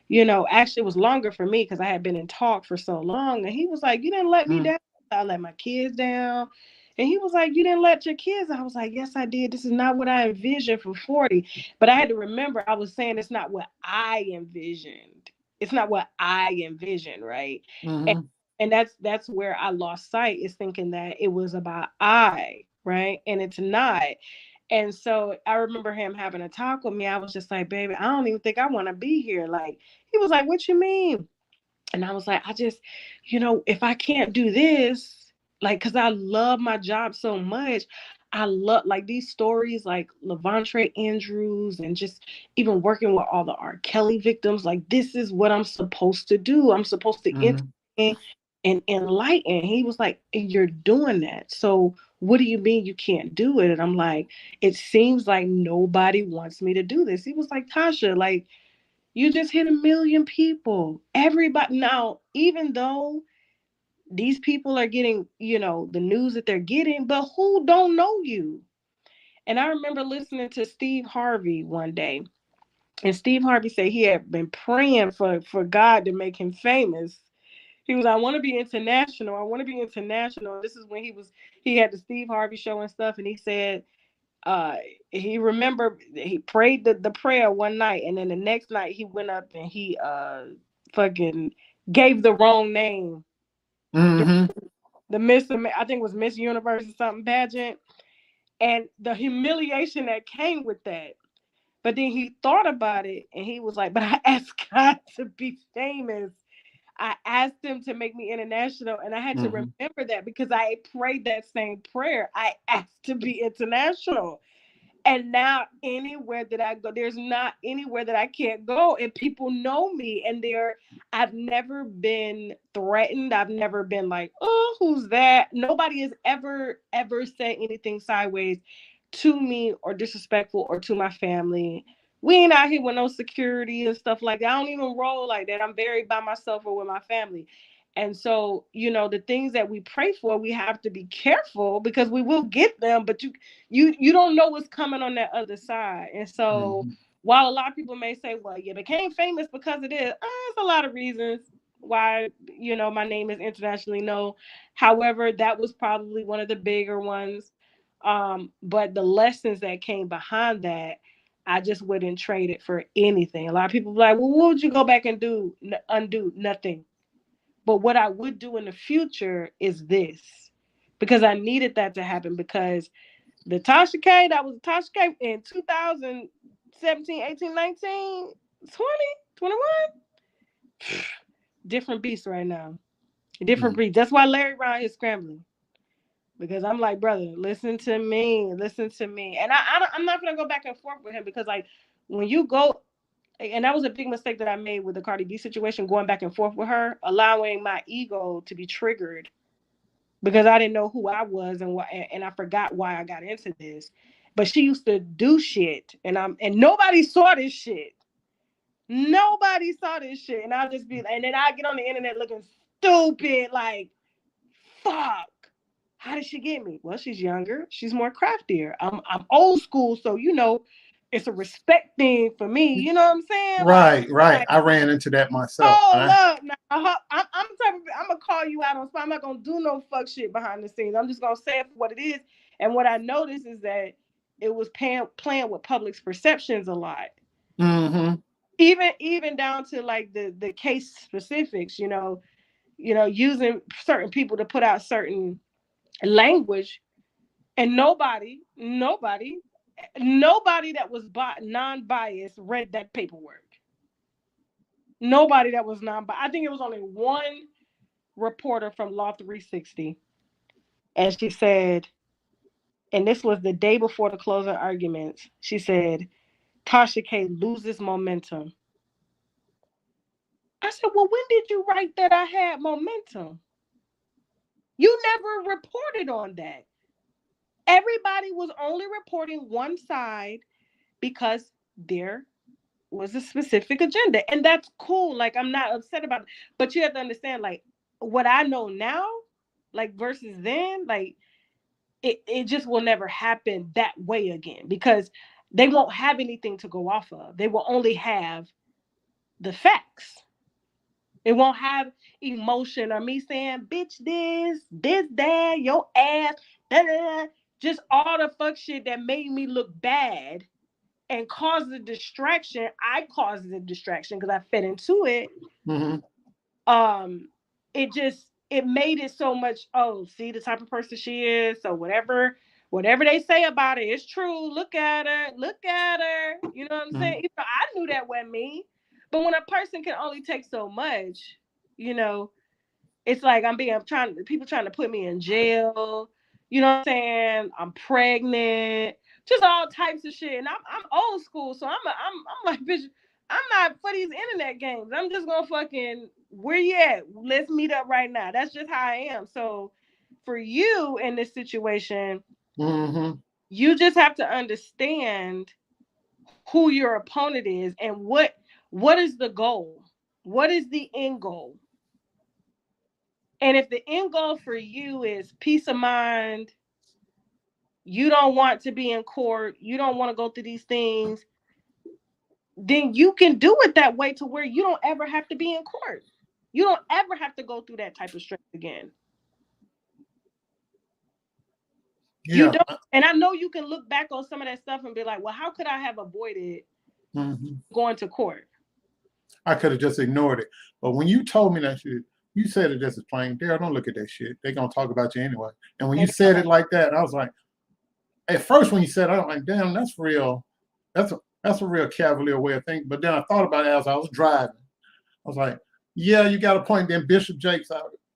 you know, actually it was longer for me because I had been in talk for so long. And he was like, you didn't let me down. I let my kids down. And he was like, you didn't let your kids. I was like, yes, I did. This is not what I envisioned for 40. But I had to remember, I was saying it's not what I envisioned. It's not what I envisioned, right? And that's where I lost sight, is thinking that it was about I, right? And it's not. And so I remember him having a talk with me. I was just like, baby, I don't even think I want to be here. Like, he was like, what you mean? And I was like, I just, you know, if I can't do this, like, because I love my job so much. I love like these stories like Levante Andrews and just even working with all the R. Kelly victims. Like, this is what I'm supposed to do. I'm supposed to entertain and enlighten. He was like, you're doing that. So what do you mean you can't do it? And I'm like, it seems like nobody wants me to do this. He was like, Tasha, like, you just hit 1 million people. Everybody now, even though these people are getting, you know, the news that they're getting, but who don't know you? And I remember listening to Steve Harvey one day, and Steve Harvey said he had been praying for God to make him famous. He was, I want to be international. I want to be international. This is when he had the Steve Harvey show and stuff, and he said, he remembered he prayed the prayer one night, and then the next night he went up and he fucking gave the wrong name. The Miss, I think it was Miss Universe or something pageant, and the humiliation that came with that. But then he thought about it and he was like, but I asked God to be famous. I asked him to make me international, and I had to remember that because I prayed that same prayer. I asked to be international. And now anywhere that I go, there's not anywhere that I can't go. And people know me. And I've never been threatened. I've never been like, oh, who's that? Nobody has ever said anything sideways to me or disrespectful or to my family. We ain't out here with no security and stuff like that. I don't even roll like that. I'm very by myself or with my family. And so, you know, the things that we pray for, we have to be careful because we will get them, but you don't know what's coming on that other side. And so while a lot of people may say, well, you became famous because of this, there's a lot of reasons why, you know, my name is internationally known. However, that was probably one of the bigger ones. But the lessons that came behind that, I just wouldn't trade it for anything. A lot of people be like, well, what would you go back and do? Undo nothing. But what I would do in the future is this, because I needed that to happen, because the Tasha K, that was Tasha K in 2017, 18, 19, 20, 21. different beast right now. Different breed. That's why Larry around is scrambling. Because I'm like, brother, listen to me. And I'm not going to go back and forth with him because, like, when you go, and that was a big mistake that I made with the Cardi B situation, going back and forth with her, allowing my ego to be triggered because I didn't know who I was and I forgot why I got into this. But she used to do shit, and nobody saw this shit. Nobody saw this shit, and I'll just be, and then I get on the internet looking stupid, like, fuck. How did she get me? Well, she's younger. She's more craftier. I'm old school, so it's a respect thing for me. You know what I'm saying? Right. Like, I ran into that myself. hold up now. I'm gonna call you out on spot. I'm not gonna do no fuck shit behind the scenes. I'm just gonna say it for what it is. And what I noticed is that it was playing with public's perceptions a lot. Mm-hmm. Even down to like the case specifics. Using certain people to put out certain language, and nobody that was non-biased read that paperwork. Nobody that was non-biased. I think it was only one reporter from Law 360, and she said, and this was the day before the closing arguments, she said, Tasha K loses momentum. I said, well, when did you write that I had momentum? You never reported on that. Everybody was only reporting one side because there was a specific agenda. And that's cool. Like, I'm not upset about it. But you have to understand, like, what I know now, like, versus then, like, it just will never happen that way again because they won't have anything to go off of. They will only have the facts. It won't have emotion or me saying, bitch, this, that, your ass, da, da, da. Just all the fuck shit that made me look bad and caused the distraction. I caused the distraction because I fed into it. Mm-hmm. It made it so much, oh, see the type of person she is. So whatever they say about it, it's true. Look at her. You know what I'm saying? Even though I knew that wasn't me. But when a person can only take so much, it's like people trying to put me in jail. You know what I'm saying? I'm pregnant, just all types of shit. And I'm old school, so I'm like, bitch, I'm not for these internet games. I'm just gonna fucking, where you at? Let's meet up right now. That's just how I am. So for you in this situation, you just have to understand who your opponent is and what is the goal. What is the end goal? And if the end goal for you is peace of mind, you don't want to be in court, you don't want to go through these things, then you can do it that way to where you don't ever have to be in court. You don't ever have to go through that type of stress again. Yeah. You don't. And I know you can look back on some of that stuff and be like, well, how could I have avoided going to court? I could have just ignored it. But when you told me that shit, you said it just as plain. Daryl, don't look at that shit. They're going to talk about you anyway. And when you said it like that, I was like, at first when you said it, I was like, damn, that's real. That's a real cavalier way of thinking. But then I thought about it as I was driving. I was like, yeah, you got a point. Then Bishop Jakes,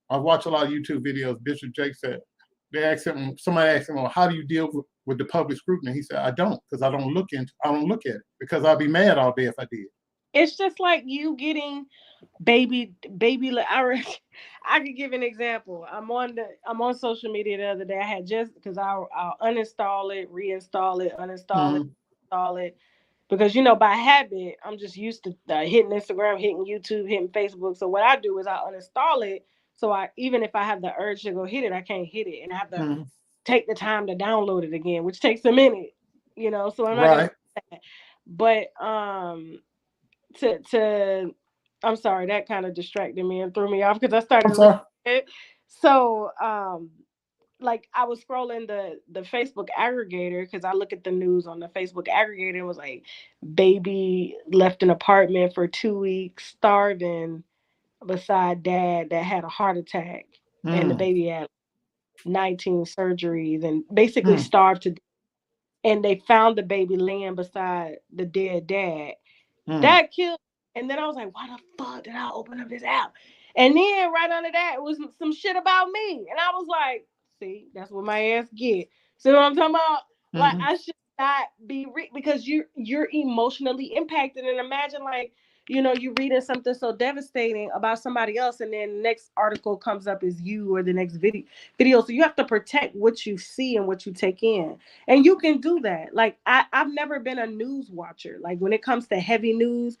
I watch a lot of YouTube videos. Bishop Jakes said, somebody asked him, well, how do you deal with the public scrutiny? He said, I don't, because I don't look at it because I'll be mad all day if I did. It's just like you getting baby. I could give an example. I'm on social media the other day. I had just because I'll uninstall it, reinstall it, uninstall it, install it, because by habit I'm just used to hitting Instagram, hitting YouTube, hitting Facebook. So what I do is I uninstall it. So even if I have the urge to go hit it, I can't hit it, and I have to take the time to download it again, which takes a minute. So I'm not gonna do that. But I'm sorry, that kind of distracted me and threw me off because I started looking at it. So like I was scrolling the Facebook aggregator because I look at the news on the Facebook aggregator. It was like, baby left an apartment for 2 weeks starving beside dad that had a heart attack, and the baby had 19 surgeries and basically starved to death. And they found the baby laying beside the dead dad. That killed. And then I was like, why the fuck did I open up this app? And then right under that, it was some shit about me. And I was like, see, that's what my ass get. See what I'm talking about? Like, Mm-hmm. I should not be because you're emotionally impacted. And imagine like, you reading something so devastating about somebody else, and then the next article comes up as you, or the next video. So you have to protect what you see and what you take in. And you can do that. Like I've never been a news watcher. Like when it comes to heavy news,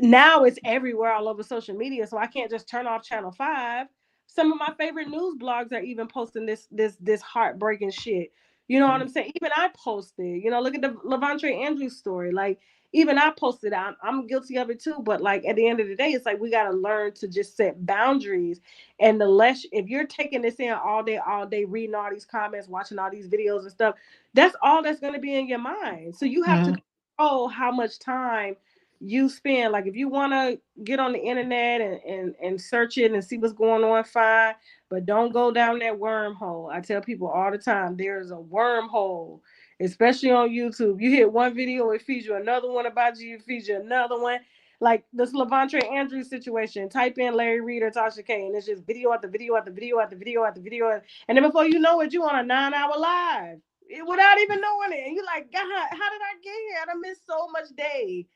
now it's everywhere all over social media, so I can't just turn off channel 5. Some of my favorite news blogs are even posting this heartbreaking shit. You know what I'm saying? Even I posted, look at the Levante Andrews story. Like even I posted, I'm guilty of it too, but like at the end of the day, it's like we got to learn to just set boundaries. And the less, if you're taking this in all day reading all these comments, watching all these videos and stuff, that's all that's going to be in your mind. So you have to control how much time you spend. Like if you want to get on the internet and search it and see what's going on, fine, but don't go down that wormhole. I tell people all the time, there's a wormhole, especially on YouTube. You hit one video, it feeds you another one about you, it feeds you another one. Like this Levante Andrews situation, type in Larry Reed or Tasha K, and it's just video after video after video after video after video, and then before you know it, you on a 9-hour live without even knowing it, and you're like, God, how did I get here? I missed so much day.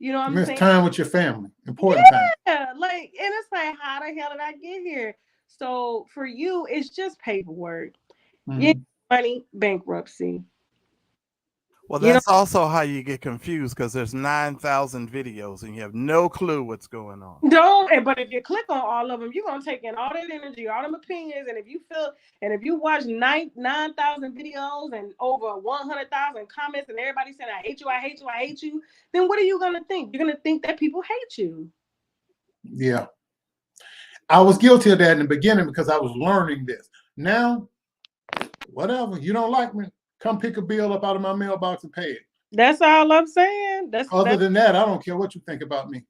You know what I'm Miss saying? time with your family. Important time. Yeah, like, and it's like, how the hell did I get here? So for you, it's just paperwork. You Mm-hmm. money, bankruptcy. Well, You know, that's also how you get confused because there's 9,000 videos and you have no clue what's going on. but if you click on all of them, you're gonna take in all that energy, all them opinions, and if you watch 9,000 videos and over 100,000 comments, and everybody saying, "I hate you, I hate you, I hate you," then what are you gonna think? You're gonna think that people hate you. Yeah. I was guilty of that in the beginning because I was learning this. Now, whatever. You don't like me, come pick a bill up out of my mailbox and pay it. That's all I'm saying. Other That's than that, I don't care what you think about me.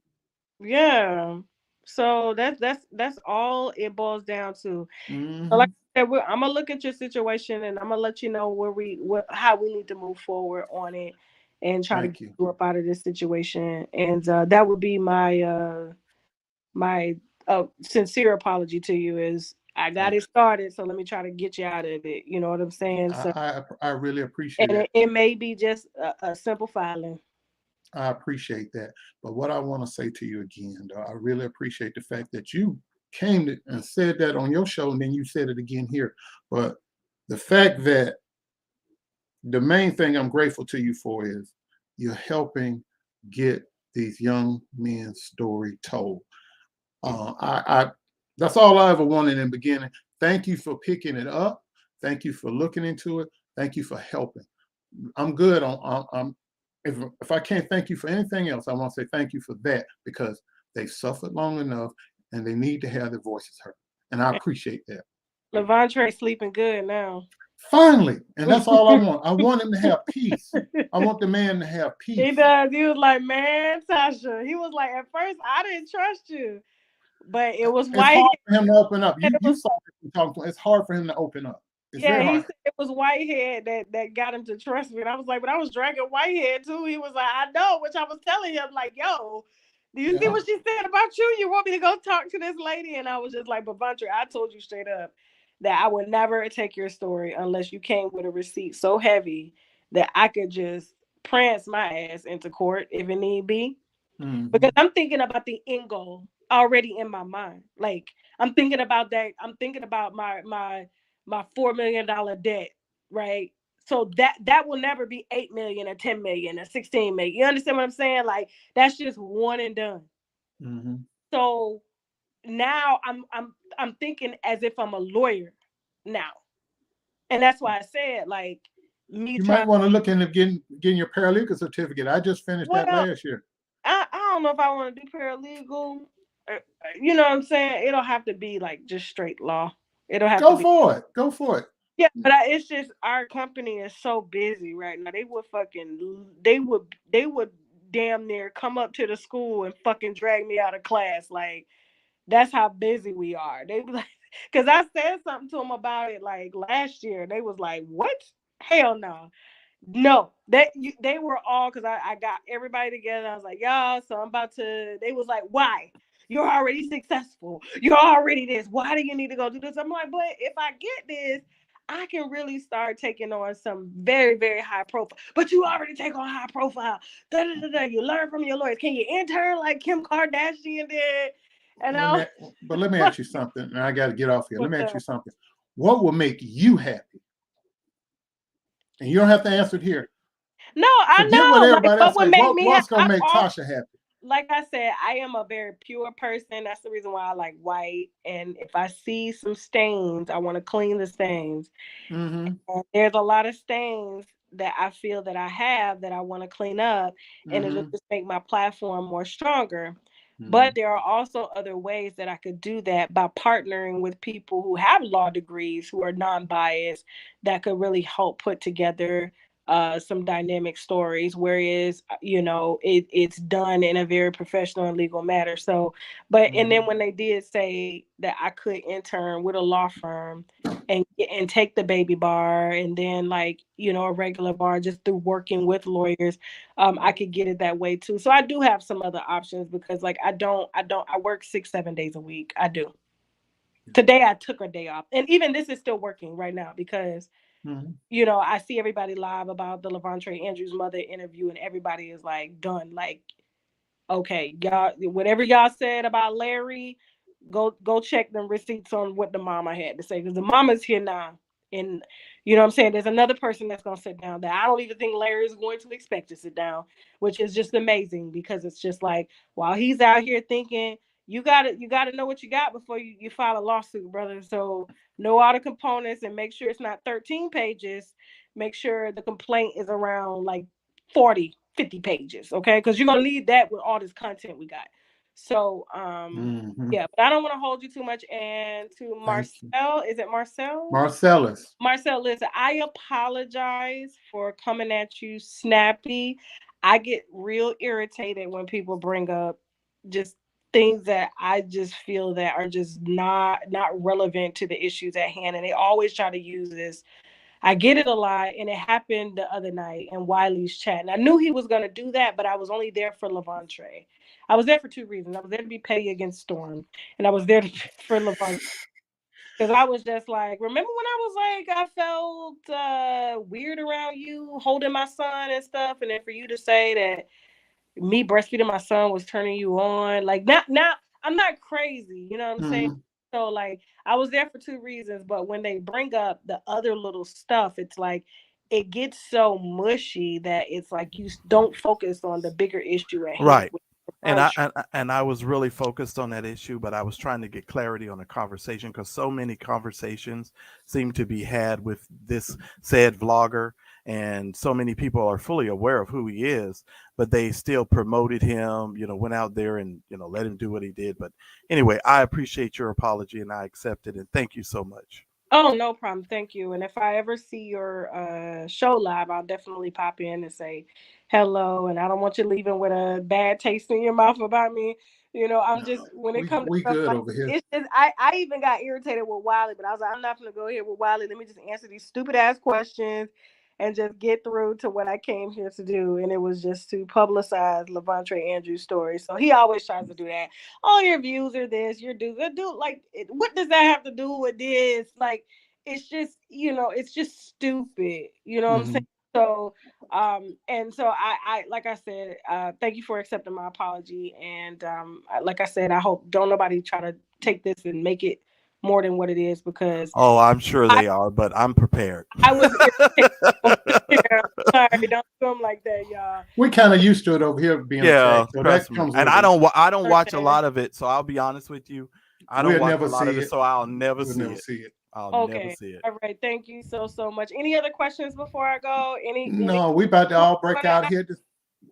Yeah. So that's all it boils down to. So like Mm-hmm. I said, I'm gonna look at your situation, and I'm gonna let you know how we need to move forward on it, and try to get Thank you. you up out of this situation. And that would be my sincere apology to you. Is I got Thanks. it started, so let me try to get you out of it. You know what I'm saying? So, I really appreciate and that. it may be just a simple filing. I appreciate that. But what I want to say to you again, though, I really appreciate the fact that you came and said that on your show, and then you said it again here. But the fact that the main thing I'm grateful to you for is you're helping get these young men's story told. I that's all I ever wanted in the beginning. Thank you for picking it up. Thank you for looking into it. Thank you for helping. I'm good on. I'm if I can't thank you for anything else, I want to say thank you for that because they suffered long enough and they need to have their voices heard. And I appreciate that. Levante sleeping good now. Finally, and that's all I want. I want him to have peace. I want the man to have He peace. does. He was like, man, Tasha. He was like, at first, I didn't trust you, but it was It's hard Whitehead. for him to open up. It You was, saw him talking to him. It's hard for him to open up. It's yeah, very he hard. said it was Whitehead that got him to trust me. And I was like, but I was dragging Whitehead too. He was like, I know, which I was telling him, like, yo, do you see Yeah. what she said about you? You want me to go talk to this lady? And I was just like, but Vantry, I told you straight up that I would never take your story unless you came with a receipt so heavy that I could just prance my ass into court if it need be. Because Mhm. I'm thinking about the end goal already in my mind. Like I'm thinking about that. I'm thinking about my $4 million debt, right? So that will never be 8 million or 10 million or 16 million. You understand what I'm saying? Like that's just one and done. Mhm. So now I'm thinking as if I'm a lawyer now, and that's why I said like me You might trying. want to look into getting your paralegal certificate. I just finished that Well, last year. I don't know if I want to do paralegal. You know what I'm saying? It'll have to be like just straight law. It'll have to Go be. for it. Go for it. Yeah, but it's just our company is so busy right now. They would damn near come up to the school and fucking drag me out of class. Like that's how busy we are. They be like, because I said something to them about it like last year. They was like, "What? Hell no." No, they were all, because I got everybody together. I was like, y'all, so I'm about to. They was like, why? You're already successful. You're already this. Why do you need to go do this? I'm like, but if I get this, I can really start taking on some very, very high profile. But you already take on high profile. Da, da, da, da. You learn from your lawyers. Can you intern like Kim Kardashian did? And Let me ask you something. And I got to get off here. Let me ask you that? something. What will make you happy? And you don't have to answer it here. No, I Forget know. what Like, everybody what else would say. make me What's happy? gonna make Tasha happy? Like I said, I am a very pure person. That's the reason why I like white. And if I see some stains, I want to clean the stains. Mm-hmm. And there's a lot of stains that I feel that I have that I want to clean up, and it'll Mm-hmm. just make my platform more stronger. Mm-hmm. But there are also other ways that I could do that by partnering with people who have law degrees, who are non-biased, that could really help put together some dynamic stories, whereas it's done in a very professional and legal manner. So, and then when they did say that I could intern with a law firm and take the baby bar, and then a regular bar, just through working with lawyers, I could get it that way too. So I do have some other options, because I work 6-7 days a week. I do. Today I took a day off, and even this is still working right now, because Mm-hmm. I see everybody live about the Levontre Andrews mother interview, and everybody is like done. Like, okay, y'all, whatever y'all said about Larry, go check them receipts on what the mama had to say, because the mama's here now. And you know what I'm saying, there's another person that's going to sit down that I don't even think Larry is going to expect to sit down, which is just amazing, because it's just like, while he's out here thinking, you got to know what you got before you file a lawsuit, brother. So know all the components, and make sure it's not 13 pages. Make sure the complaint is around like 40-50 pages, okay? Because you're going to need that with all this content we got. So Mm-hmm. yeah, but I don't want to hold you too much. And to Thank you. Marcel, is it Marcel? Marcellus. Marcel, listen, I apologize for coming at you snappy. I get real irritated when people bring up just things that I just feel that are just not relevant to the issues at hand, and they always try to use this. I get it a lot, and it happened the other night in Wiley's chat. And I knew he was going to do that, but I was only there for Levontre. I was there for two reasons. I was there to be petty against Storm, and I was there for Levontre. Because I was just like, remember when I was like, I felt weird around you holding my son and stuff, and then for you to say that me breastfeeding my son was turning you on, like, now I'm not crazy, you know what I'm saying? Mm-hmm. So like, I was there for two reasons, but when they bring up the other little stuff, it's like it gets so mushy that it's like you don't focus on the bigger issue at hand. Right. And I was really focused on that issue, but I was trying to get clarity on the conversation, because so many conversations seem to be had with this said vlogger, and so many people are fully aware of who he is, but they still promoted him, went out there and let him do what he did. But anyway, I appreciate your apology, and I accept it, and thank you so much. Oh, no problem. Thank you. And if I ever see your show live, I'll definitely pop in and say hello. And I don't want you leaving with a bad taste in your mouth about me. I'm No, just, when it we comes to we stuff good like, over here. it's just, I even got irritated with Wiley, but I was like, I'm not going to go here with Wiley. Let me just answer these stupid ass questions and just get through to what I came here to do. And it was just to publicize Levontre Andrews' story. So he always tries to do that. All your views are this, your dudes. Like, what does that have to do with this? Like, it's just stupid. You know what I'm Mm-hmm. saying? So, and so I like I said, thank you for accepting my apology. And like I said, I hope don't nobody try to take this and make it more than what it is, because Oh, I'm sure I, they are, but I'm prepared. I was irritated. Yeah, sorry, don't do them like that, y'all. We're kind of used to it over here being Yeah, attacked, so that trust me. comes And with I it. don't watch a Okay. lot of it, so I'll be honest with you. I don't We'll watch never a lot of see it, it. so I'll never We'll see never it. see it. I'll never Okay. see it. All right. Thank you so much. Any other questions before I go? Any No, we about to all break wanna out here.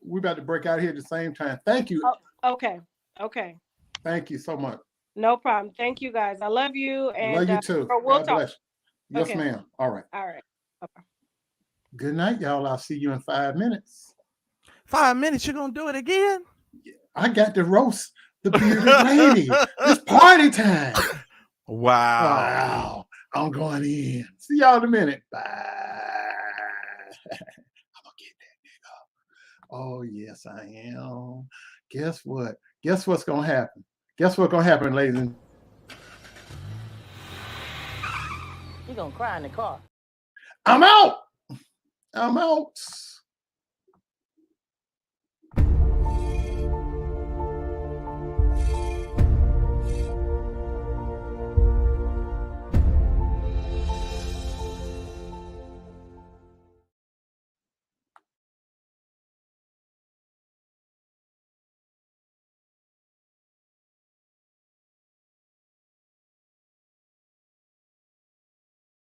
We about to break out here at the same time. Thank you. Okay. Okay. Thank you so much. No problem. Thank you, guys. I love you, Love and you too. we'll God talk. bless you. Yes, Okay. ma'am. All right. All right. Bye-bye. Good night, y'all. I'll see you in 5 minutes. 5 minutes, you're gonna do it again? I got to roast the bearded lady. It's party time. Wow. Wow. I'm going in. See y'all in a minute. Bye. Oh, yes, I am. Guess what? Guess what's going to happen? Guess what's going to happen, ladies and You're gonna cry in the car. I'm out. I'm out.